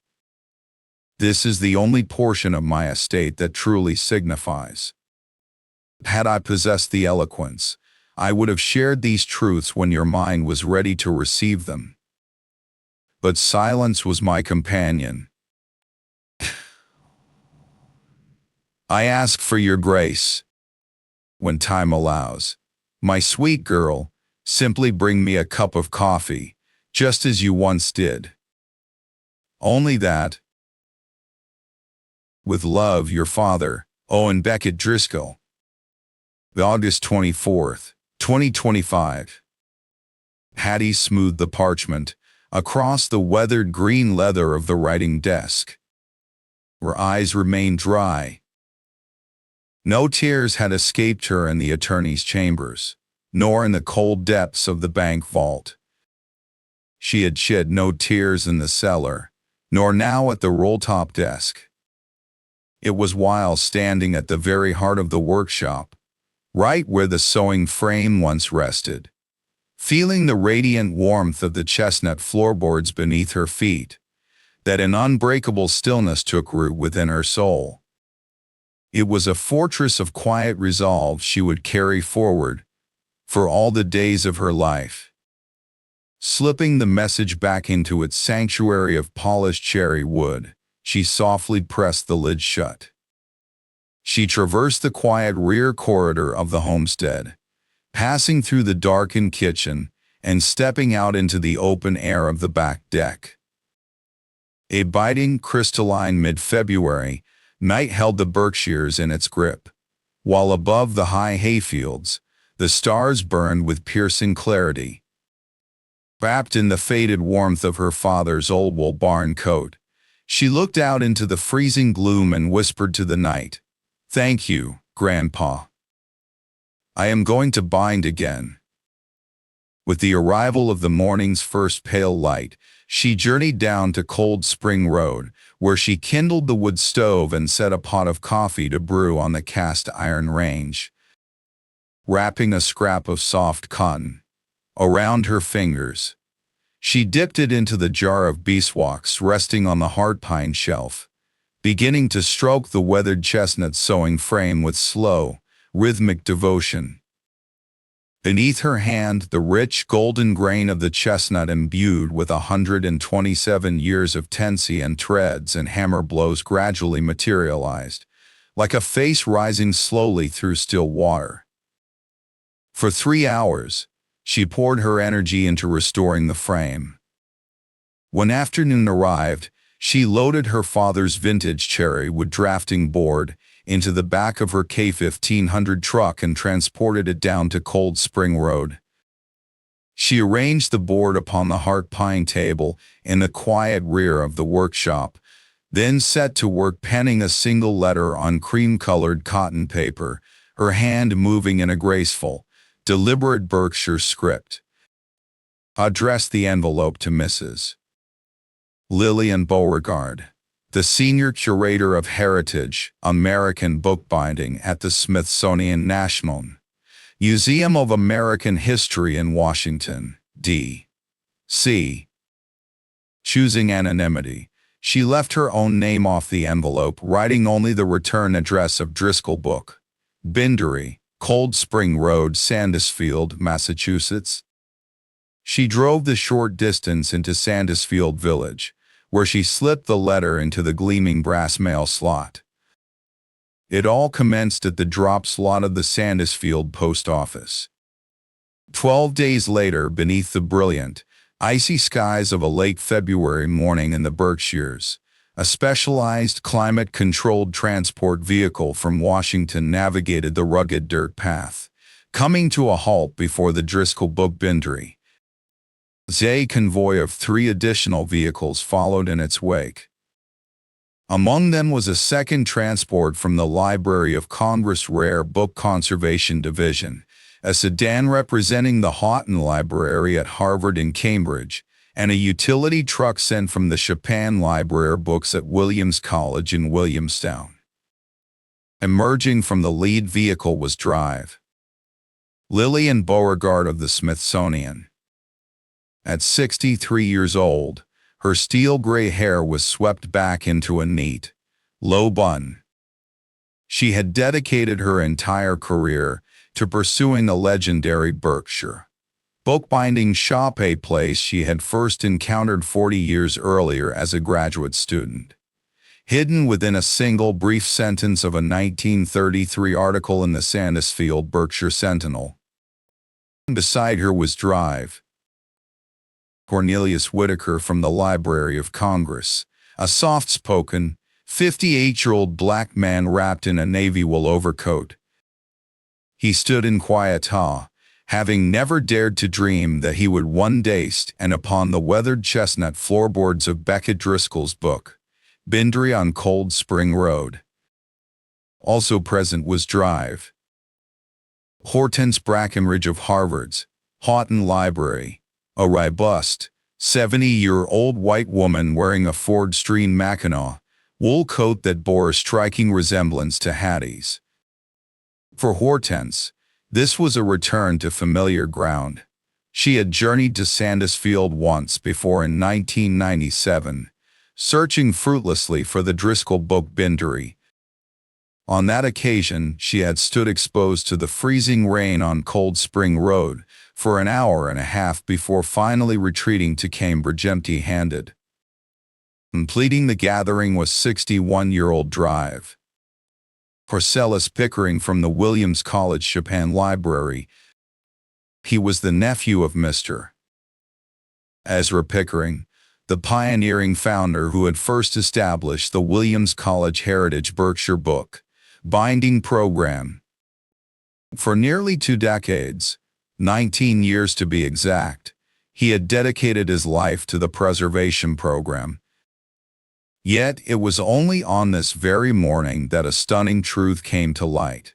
Speaker 1: This is the only portion of my estate that truly signifies. Had I possessed the eloquence, I would have shared these truths when your mind was ready to receive them. But silence was my companion. I ask for your grace. When time allows, my sweet girl, simply bring me a cup of coffee, just as you once did. Only that. With love, your father, Owen Beckett Driscoll. August 24th, 2025. Hattie smoothed the parchment across the weathered green leather of the writing desk. Her eyes remained dry. No tears had escaped her in the attorney's chambers, nor in the cold depths of the bank vault. She had shed no tears in the cellar, nor now at the roll-top desk. It was while standing at the very heart of the workshop, right where the sewing frame once rested, feeling the radiant warmth of the chestnut floorboards beneath her feet, that an unbreakable stillness took root within her soul. It was a fortress of quiet resolve she would carry forward for all the days of her life. Slipping the message back into its sanctuary of polished cherry wood, she softly pressed the lid shut. She traversed the quiet rear corridor of the homestead, passing through the darkened kitchen and stepping out into the open air of the back deck. A biting, crystalline mid-February night held the Berkshires in its grip, while above the high hayfields, the stars burned with piercing clarity. Wrapped in the faded warmth of her father's old wool barn coat, she looked out into the freezing gloom and whispered to the night, "Thank you, Grandpa. I am going to bind again." With the arrival of the morning's first pale light, she journeyed down to Cold Spring Road, where she kindled the wood stove and set a pot of coffee to brew on the cast iron range. Wrapping a scrap of soft cotton around her fingers, she dipped it into the jar of beeswax resting on the hard pine shelf, beginning to stroke the weathered chestnut sewing frame with slow, rhythmic devotion. Beneath her hand, the rich golden grain of the chestnut imbued with 127 years of tensie and treads and hammer blows gradually materialized, like a face rising slowly through still water. For 3 hours, she poured her energy into restoring the frame. When afternoon arrived, she loaded her father's vintage cherry wood drafting board into the back of her K-1500 truck and transported it down to Cold Spring Road. She arranged the board upon the heart pine table in the quiet rear of the workshop, then set to work penning a single letter on cream-colored cotton paper, her hand moving in a graceful, deliberate Berkshire script. Addressed the envelope to Mrs. Lillian Beauregard, the senior curator of heritage, American bookbinding at the Smithsonian National Museum of American History in Washington, D.C. Choosing anonymity, she left her own name off the envelope, writing only the return address of Driscoll Book, Bindery, Cold Spring Road, Sandusfield, Massachusetts. She drove the short distance into Sandusfield Village, where she slipped the letter into the gleaming brass mail slot. It all commenced at the drop slot of the Sandusfield post office. 12 days later, beneath the brilliant, icy skies of a late February morning in the Berkshires, a specialized climate-controlled transport vehicle from Washington navigated the rugged dirt path, coming to a halt before the Driscoll Book Bindery. A convoy of 3 additional vehicles followed in its wake. Among them was a second transport from the Library of Congress Rare Book Conservation Division, a sedan representing the Houghton Library at Harvard and Cambridge, and a utility truck sent from the Chopin Library Books at Williams College in Williamstown. Emerging from the lead vehicle was Drive, Lillian Beauregard of the Smithsonian. At 63 years old, her steel-gray hair was swept back into a neat, low bun. She had dedicated her entire career to pursuing the legendary Berkshire bookbinding shop, a place she had first encountered 40 years earlier as a graduate student. Hidden within a single brief sentence of a 1933 article in the Sandusfield Berkshire Sentinel. Beside her was Drive, Cornelius Whitaker from the Library of Congress, a soft-spoken, 58-year-old black man wrapped in a navy wool overcoat. He stood in quiet awe, having never dared to dream that he would one day stand upon the weathered chestnut floorboards of Beckett Driscoll's book, Bindry on Cold Spring Road. Also present was Drive, Hortense Brackenridge of Harvard's Houghton Library, a robust, 70-year-old white woman wearing a Ford-Stream Mackinaw wool coat that bore a striking resemblance to Hattie's. For Hortense, this was a return to familiar ground. She had journeyed to Sandusfield once before in 1997, searching fruitlessly for the Driscoll book Bindry. On that occasion, she had stood exposed to the freezing rain on Cold Spring Road for an hour and a half before finally retreating to Cambridge empty-handed. Completing the gathering was 61-year-old Drive, Porcellus Pickering from the Williams College Chopin Library. He was the nephew of Mr. Ezra Pickering, the pioneering founder who had first established the Williams College Heritage Berkshire Book binding program. For nearly 2 decades, 19 years to be exact, he had dedicated his life to the preservation program. Yet it was only on this very morning that a stunning truth came to light.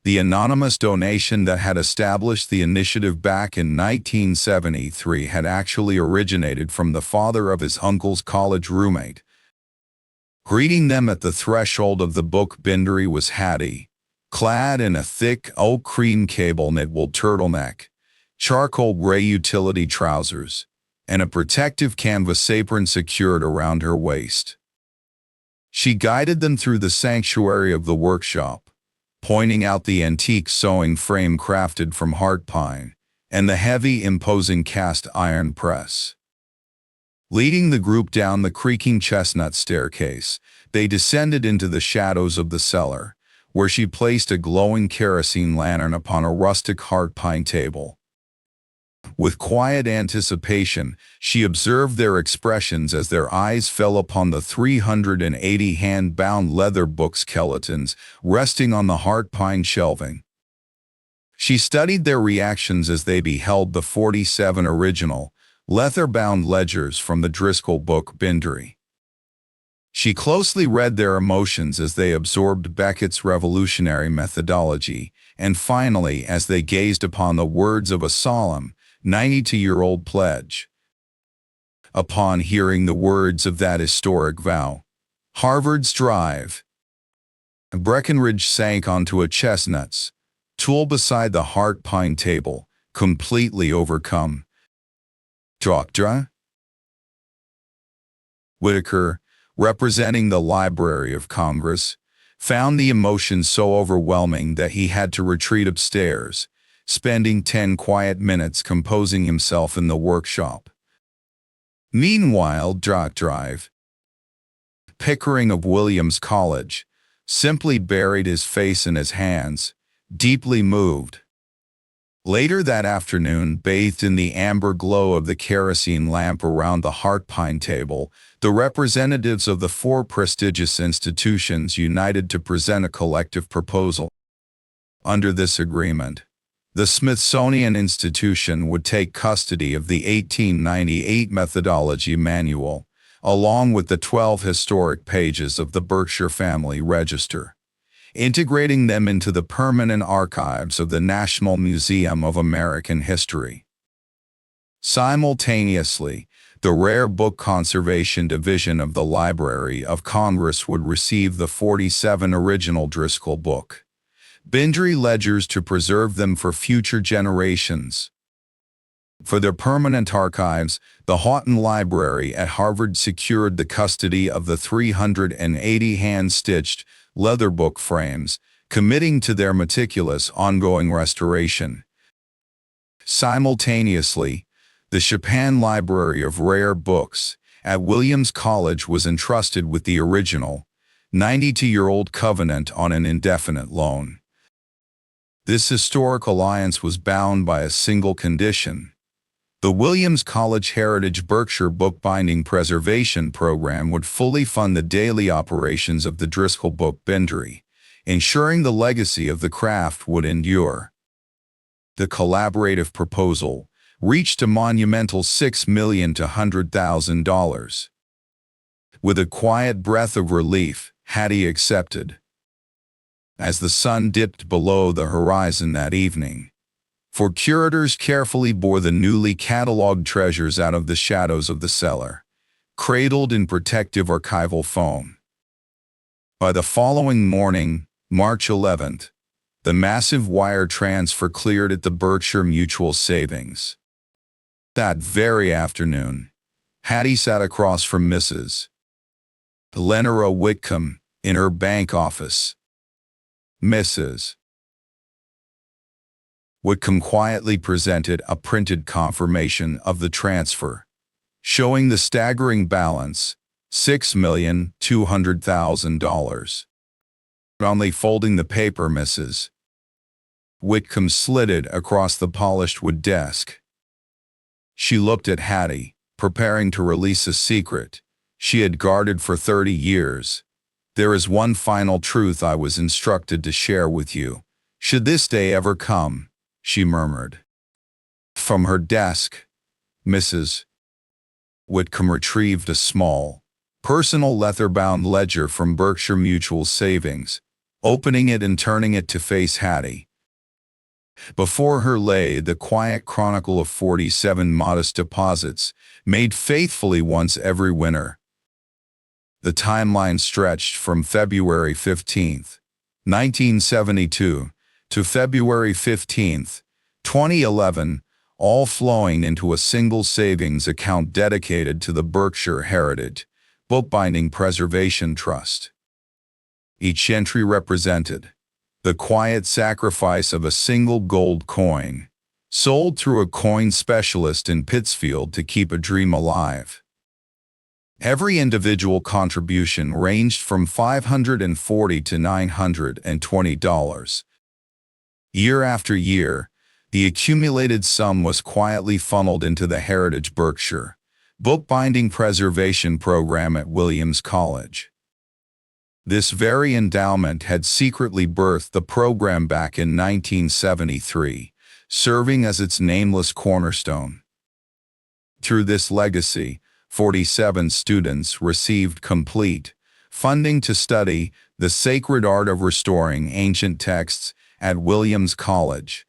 Speaker 1: The anonymous donation that had established the initiative back in 1973 had actually originated from the father of his uncle's college roommate. Greeting them at the threshold of the book Bindry was Hattie, clad in a thick oak cream cable knit wool turtleneck, charcoal gray utility trousers, and a protective canvas apron secured around her waist. She guided them through the sanctuary of the workshop, pointing out the antique sewing frame crafted from heart pine and the heavy, imposing cast iron press. Leading the group down the creaking chestnut staircase, they descended into the shadows of the cellar, where she placed a glowing kerosene lantern upon a rustic heart pine table. With quiet anticipation, she observed their expressions as their eyes fell upon the 380 hand-bound leather book skeletons resting on the heart pine shelving. She studied their reactions as they beheld the 47 original, leather-bound ledgers from the Driscoll book Bindry. She closely read their emotions as they absorbed Beckett's revolutionary methodology, and finally as they gazed upon the words of a solemn, 92-year-old pledge. Upon hearing the words of that historic vow, Harvard's Drive, Breckenridge sank onto a chestnut's tool beside the heart pine table, completely overcome. Dr. Whitaker, representing the Library of Congress, found the emotion so overwhelming that he had to retreat upstairs, spending 10 quiet minutes composing himself in the workshop. Meanwhile, Drive, Pickering of Williams College, simply buried his face in his hands, deeply moved. Later that afternoon, bathed in the amber glow of the kerosene lamp around the heart pine table, the representatives of the 4 prestigious institutions united to present a collective proposal. Under this agreement, the Smithsonian Institution would take custody of the 1898 Methodology Manual, along with the 12 historic pages of the Berkshire Family Register, integrating them into the permanent archives of the National Museum of American History. Simultaneously, The Rare Book Conservation Division of the Library of Congress would receive the 47 original Driscoll book bindery ledgers to preserve them for future generations. For their permanent archives, the Houghton Library at Harvard secured the custody of the 380 hand-stitched leather book frames, committing to their meticulous ongoing restoration. Simultaneously, the Chapin Library of Rare Books at Williams College was entrusted with the original, 92-year-old Covenant on an indefinite loan. This historic alliance was bound by a single condition. The Williams College Heritage Berkshire Bookbinding Preservation Program would fully fund the daily operations of the Driscoll Book Bindery, ensuring the legacy of the craft would endure. The collaborative proposal reached a monumental $6 million to $100,000. With a quiet breath of relief, Hattie accepted. As the sun dipped below the horizon that evening, for curators carefully bore the newly catalogued treasures out of the shadows of the cellar, cradled in protective archival foam. By the following morning, March 11th, the massive wire transfer cleared at the Berkshire Mutual Savings. That very afternoon, Hattie sat across from Mrs. Lenora Whitcomb in her bank office. Mrs. Whitcomb quietly presented a printed confirmation of the transfer, showing the staggering balance, $6,200,000. Only folding the paper, Mrs. Whitcomb slid it across the polished wood desk. She looked at Hattie, preparing to release a secret she had guarded for 30 years. There is one final truth I was instructed to share with you, should this day ever come, she murmured. From her desk, Mrs. Whitcomb retrieved a small, personal leather-bound ledger from Berkshire Mutual Savings, opening it and turning it to face Hattie. Before her lay the quiet chronicle of 47 modest deposits, made faithfully once every winter. The timeline stretched from February 15, 1972, to February 15, 2011, all flowing into a single savings account dedicated to the Berkshire Heritage Bookbinding Preservation Trust. Each entry represented the quiet sacrifice of a single gold coin, sold through a coin specialist in Pittsfield to keep a dream alive. Every individual contribution ranged from $540 to $920. Year after year, the accumulated sum was quietly funneled into the Heritage Berkshire Bookbinding Preservation Program at Williams College. This very endowment had secretly birthed the program back in 1973, serving as its nameless cornerstone. Through this legacy, 47 students received complete funding to study the sacred art of restoring ancient texts at Williams College.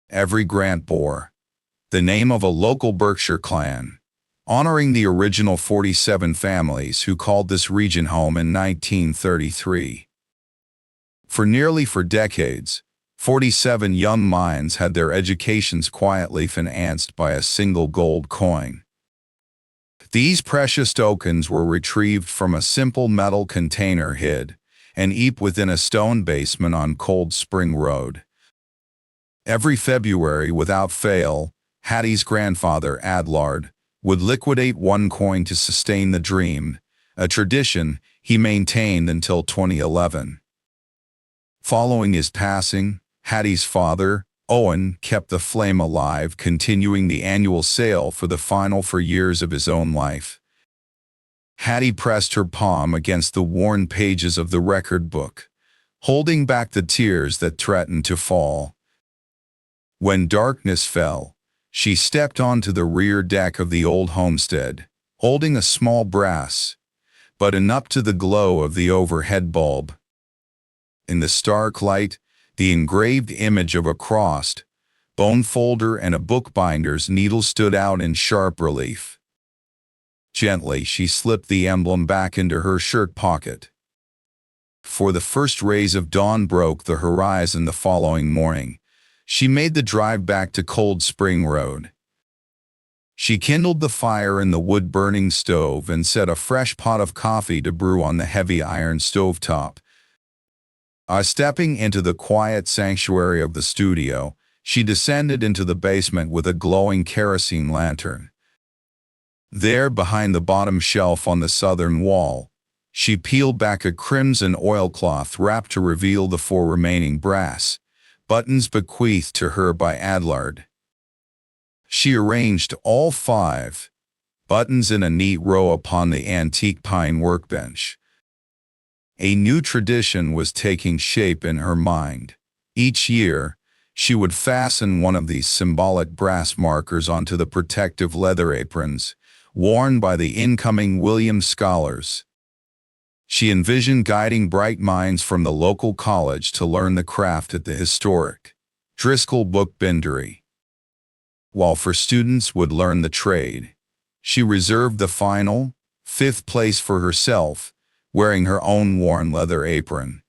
Speaker 1: Every grant bore the name of a local Berkshire clan, honoring the original 47 families who called this region home in 1933. For nearly 4 decades, 47 young minds had their educations quietly financed by a single gold coin. These precious tokens were retrieved from a simple metal container hid and heap within a stone basement on Cold Spring Road. Every February, without fail, Hattie's grandfather, Adlard, would liquidate one coin to sustain the dream, a tradition he maintained until 2011. Following his passing, Hattie's father, Owen, kept the flame alive, continuing the annual sale for the final 4 years of his own life. Hattie pressed her palm against the worn pages of the record book, holding back the tears that threatened to fall. When darkness fell, she stepped onto the rear deck of the old homestead, holding a small brass button up to the glow of the overhead bulb. In the stark light, the engraved image of a crossed bone folder and a bookbinder's needle stood out in sharp relief. Gently, she slipped the emblem back into her shirt pocket. For the first rays of dawn broke the horizon the following morning, she made the drive back to Cold Spring Road. She kindled the fire in the wood-burning stove and set a fresh pot of coffee to brew on the heavy iron stovetop. Stepping into the quiet sanctuary of the studio, she descended into the basement with a glowing kerosene lantern. There, behind the bottom shelf on the southern wall, she peeled back a crimson oilcloth wrap to reveal the 4 remaining brass buttons bequeathed to her by Adlard. She arranged all 5 buttons in a neat row upon the antique pine workbench. A new tradition was taking shape in her mind. Each year, she would fasten one of these symbolic brass markers onto the protective leather aprons worn by the incoming Williams scholars. She envisioned guiding bright minds from the local college to learn the craft at the historic Driscoll Book Bindery. While for students would learn the trade, she reserved the final, 5th place for herself, wearing her own worn leather apron.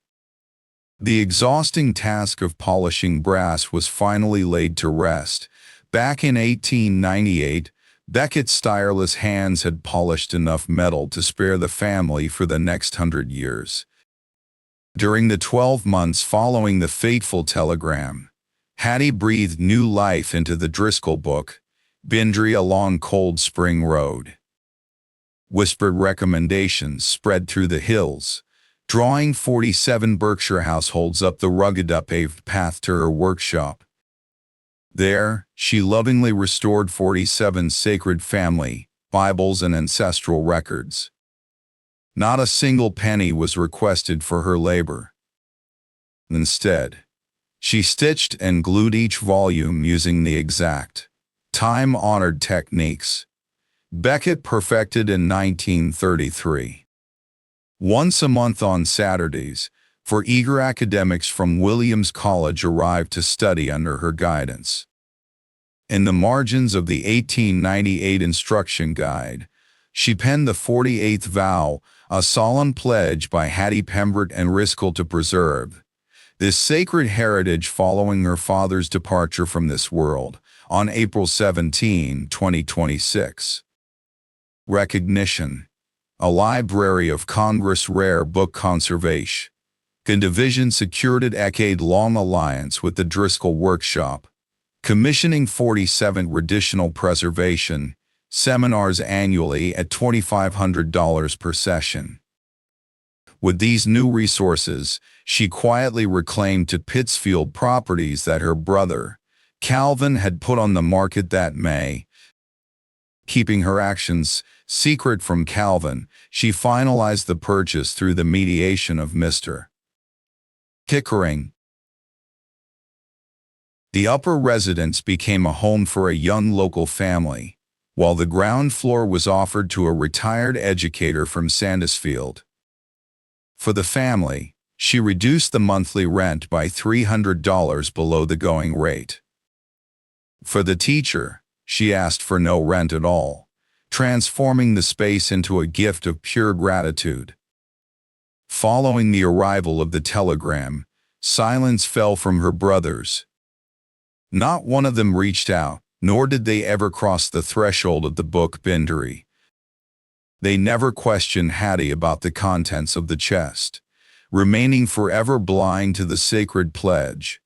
Speaker 1: The exhausting task of polishing brass was finally laid to rest. Back in 1898, Beckett's tireless hands had polished enough metal to spare the family for the next 100 years. During the 12 months following the fateful telegram, Hattie breathed new life into the Driscoll Book Bindery along Cold Spring Road. Whispered recommendations spread through the hills, drawing 47 Berkshire households up the rugged paved path to her workshop. There, she lovingly restored 47 sacred family Bibles and ancestral records. Not a single penny was requested for her labor. Instead, she stitched and glued each volume using the exact, time-honored techniques Beckett perfected in 1933. Once a month on Saturdays, for eager academics from Williams College arrived to study under her guidance. In the margins of the 1898 instruction guide, she penned the 48th vow, a solemn pledge by Hattie Pembroke and Driscoll to preserve this sacred heritage following her father's departure from this world on April 17, 2026. Recognition: a Library of Congress Rare Book Conservation Division secured a decade-long alliance with the Driscoll Workshop, commissioning 47 additional preservation seminars annually at $2,500 per session. With these new resources, she quietly reclaimed to Pittsfield properties that her brother, Calvin, had put on the market that May. Keeping her actions secret from Calvin, she finalized the purchase through the mediation of Mr. Pickering. The upper residence became a home for a young local family, while the ground floor was offered to a retired educator from Sandusfield. For the family, she reduced the monthly rent by $300 below the going rate. For the teacher, she asked for no rent at all, transforming the space into a gift of pure gratitude. Following the arrival of the telegram, silence fell from her brothers. Not one of them reached out, nor did they ever cross the threshold of the book bindery. They never questioned Hattie about the contents of the chest, remaining forever blind to the sacred pledge.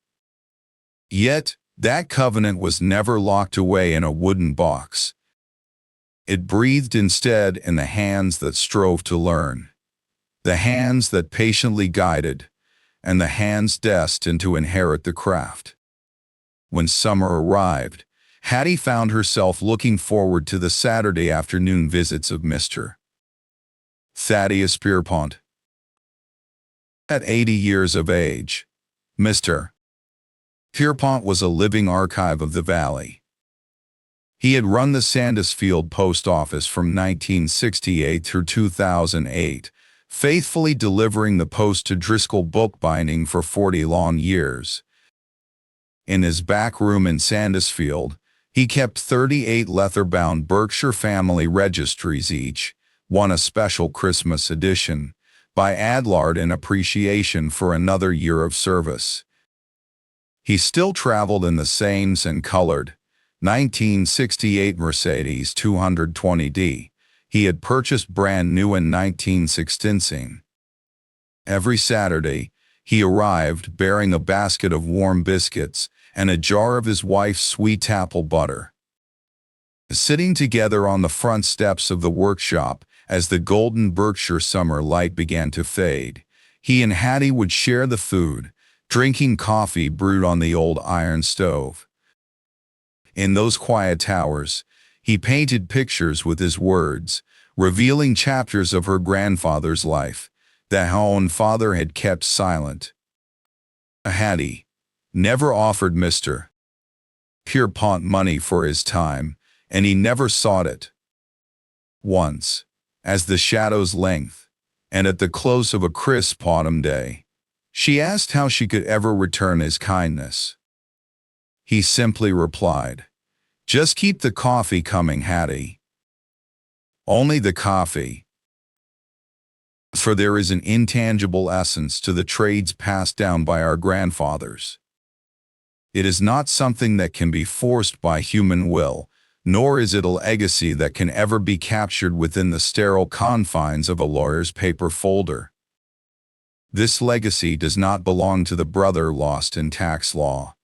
Speaker 1: Yet, that covenant was never locked away in a wooden box. It breathed instead in the hands that strove to learn, the hands that patiently guided, and the hands destined to inherit the craft. When summer arrived, Hattie found herself looking forward to the Saturday afternoon visits of Mr. Thaddeus Pierpont. At 80 years of age, Mr. Pierpont was a living archive of the valley. He had run the Sandusfield post office from 1968 through 2008, faithfully delivering the post to Driscoll bookbinding for 40 long years. In his back room in Sandusfield, He kept 38 leather-bound Berkshire family registries each, one a special Christmas edition, by Adlard in appreciation for another year of service. He still traveled in the Sames and colored 1968 Mercedes 220D. He had purchased brand new in 1916. Every Saturday, he arrived bearing a basket of warm biscuits and a jar of his wife's sweet apple butter. Sitting together on the front steps of the workshop as the golden Berkshire summer light began to fade, he and Hattie would share the food, drinking coffee brewed on the old iron stove. In those quiet hours, he painted pictures with his words, revealing chapters of her grandfather's life that her own father had kept silent. Hattie never offered Mr. Pierpont money for his time, and he never sought it. Once, as the shadows lengthened, and at the close of a crisp autumn day, she asked how she could ever return his kindness. He simply replied, "Just keep the coffee coming, Hattie. Only the coffee." For there is an intangible essence to the trades passed down by our grandfathers. It is not something that can be forced by human will, nor is it a legacy that can ever be captured within the sterile confines of a lawyer's paper folder. This legacy does not belong to the brother lost in tax law,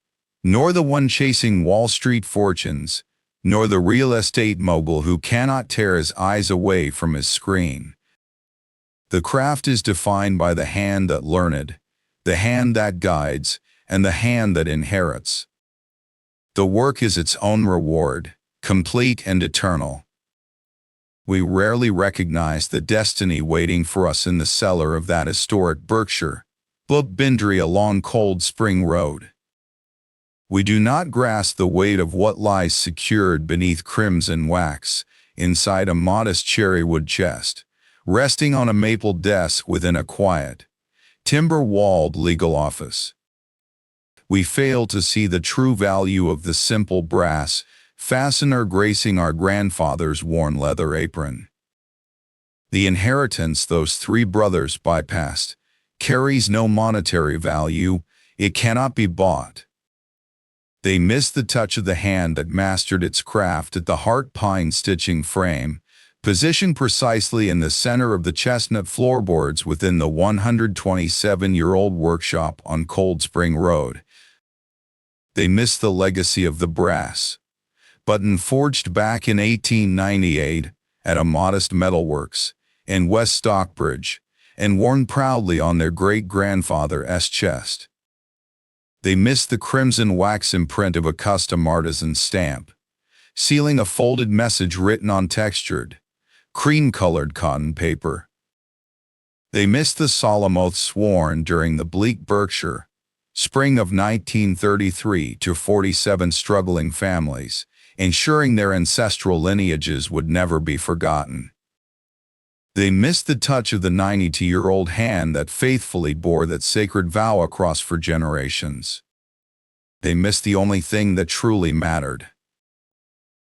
Speaker 1: nor the one chasing Wall Street fortunes, nor the real estate mogul who cannot tear his eyes away from his screen. The craft is defined by the hand that learned, the hand that guides, and the hand that inherits. The work is its own reward, complete and eternal. We rarely recognize the destiny waiting for us in the cellar of that historic Berkshire book-bindery along Cold Spring Road. We do not grasp the weight of what lies secured beneath crimson wax, inside a modest cherrywood chest, resting on a maple desk within a quiet, timber-walled legal office. We fail to see the true value of the simple brass fastener gracing our grandfather's worn leather apron. The inheritance those three brothers bypassed carries no monetary value. It cannot be bought. They missed the touch of the hand that mastered its craft at the heart pine stitching frame, positioned precisely in the center of the chestnut floorboards within the 127-year-old workshop on Cold Spring Road. They missed the legacy of the brass button forged back in 1898 at a modest metalworks in West Stockbridge and worn proudly on their great-grandfather's chest. They missed the crimson wax imprint of a custom artisan stamp, sealing a folded message written on textured, cream-colored cotton paper. They missed the solemn oath sworn during the bleak Berkshire spring of 1933 to 47 struggling families, ensuring their ancestral lineages would never be forgotten. They missed the touch of the 92-year-old hand that faithfully bore that sacred vow across for generations. They missed the only thing that truly mattered.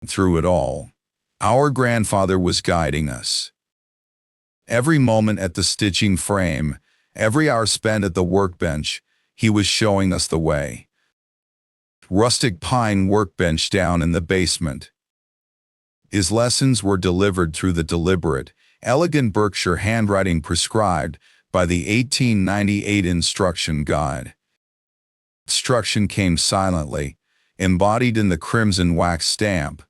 Speaker 1: Through it all, our grandfather was guiding us. Every moment at the stitching frame, every hour spent at the workbench, he was showing us the way. Rustic pine workbench down in the basement. His lessons were delivered through the deliberate, elegant Berkshire handwriting prescribed by the 1898 instruction guide. Instruction came silently, embodied in the crimson wax stamp,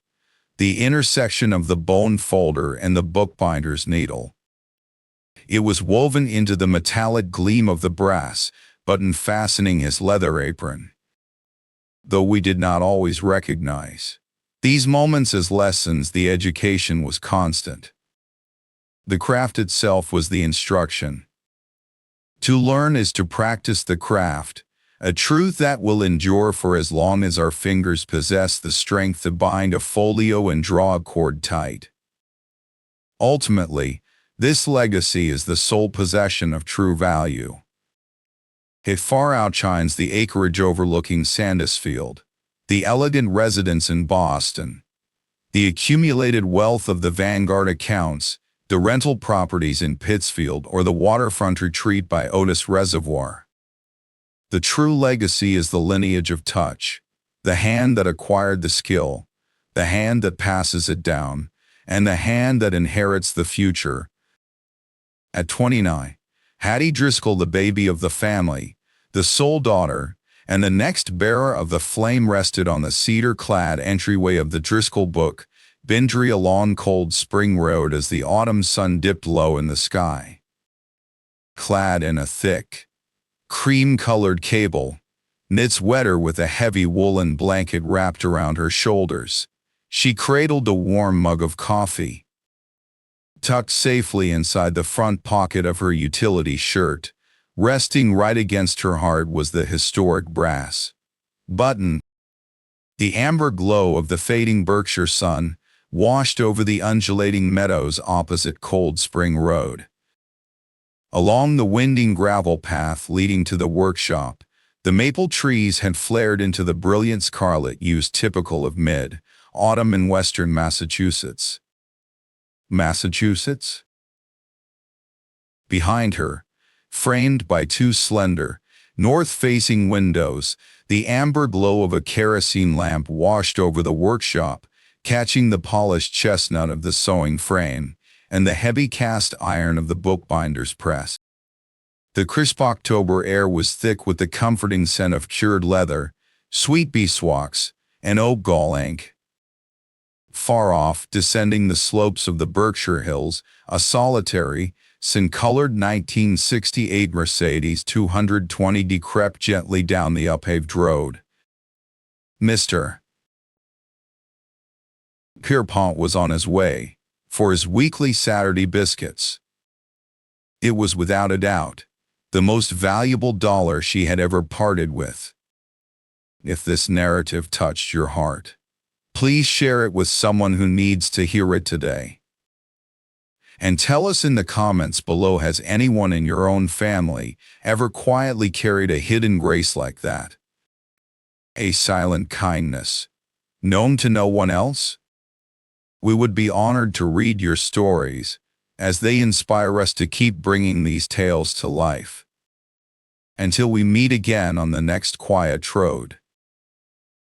Speaker 1: the intersection of the bone folder and the bookbinder's needle. It was woven into the metallic gleam of the brass button fastening his leather apron. Though we did not always recognize these moments as lessons, the education was constant. The craft itself was the instruction. To learn is to practice the craft, a truth that will endure for as long as our fingers possess the strength to bind a folio and draw a cord tight. Ultimately, this legacy is the sole possession of true value. It far outshines the acreage overlooking Sandusfield, the elegant residence in Boston, the accumulated wealth of the Vanguard accounts, the rental properties in Pittsfield, or the waterfront retreat by Otis Reservoir. The true legacy is the lineage of touch, the hand that acquired the skill, the hand that passes it down, and the hand that inherits the future. At 29, Hattie Driscoll, the baby of the family, the sole daughter, and the next bearer of the flame, rested on the cedar-clad entryway of the Driscoll book, bindery along Cold Spring Road as the autumn sun dipped low in the sky. Clad in a thick, cream-colored cable, knit sweater with a heavy woolen blanket wrapped around her shoulders, she cradled a warm mug of coffee. Tucked safely inside the front pocket of her utility shirt, resting right against her heart, was the historic brass button. The amber glow of the fading Berkshire sun washed over the undulating meadows opposite Cold Spring Road. Along the winding gravel path leading to the workshop, the maple trees had flared into the brilliant scarlet hues typical of mid-autumn in western Massachusetts. Behind her, framed by two slender, north-facing windows, the amber glow of a kerosene lamp washed over the workshop, catching the polished chestnut of the sewing frame and the heavy cast iron of the bookbinder's press. The crisp October air was thick with the comforting scent of cured leather, sweet beeswax, and oak gall ink. Far off, descending the slopes of the Berkshire Hills, a solitary, sin-colored 1968 Mercedes 220D crept gently down the upaved road. Mr. Pierpont was on his way for his weekly Saturday biscuits. It was without a doubt the most valuable dollar she had ever parted with. If this narrative touched your heart, please share it with someone who needs to hear it today. And tell us in the comments below, has anyone in your own family ever quietly carried a hidden grace like that? A silent kindness, known to no one else? We would be honored to read your stories, as they inspire us to keep bringing these tales to life. Until we meet again on the next Quiet Road.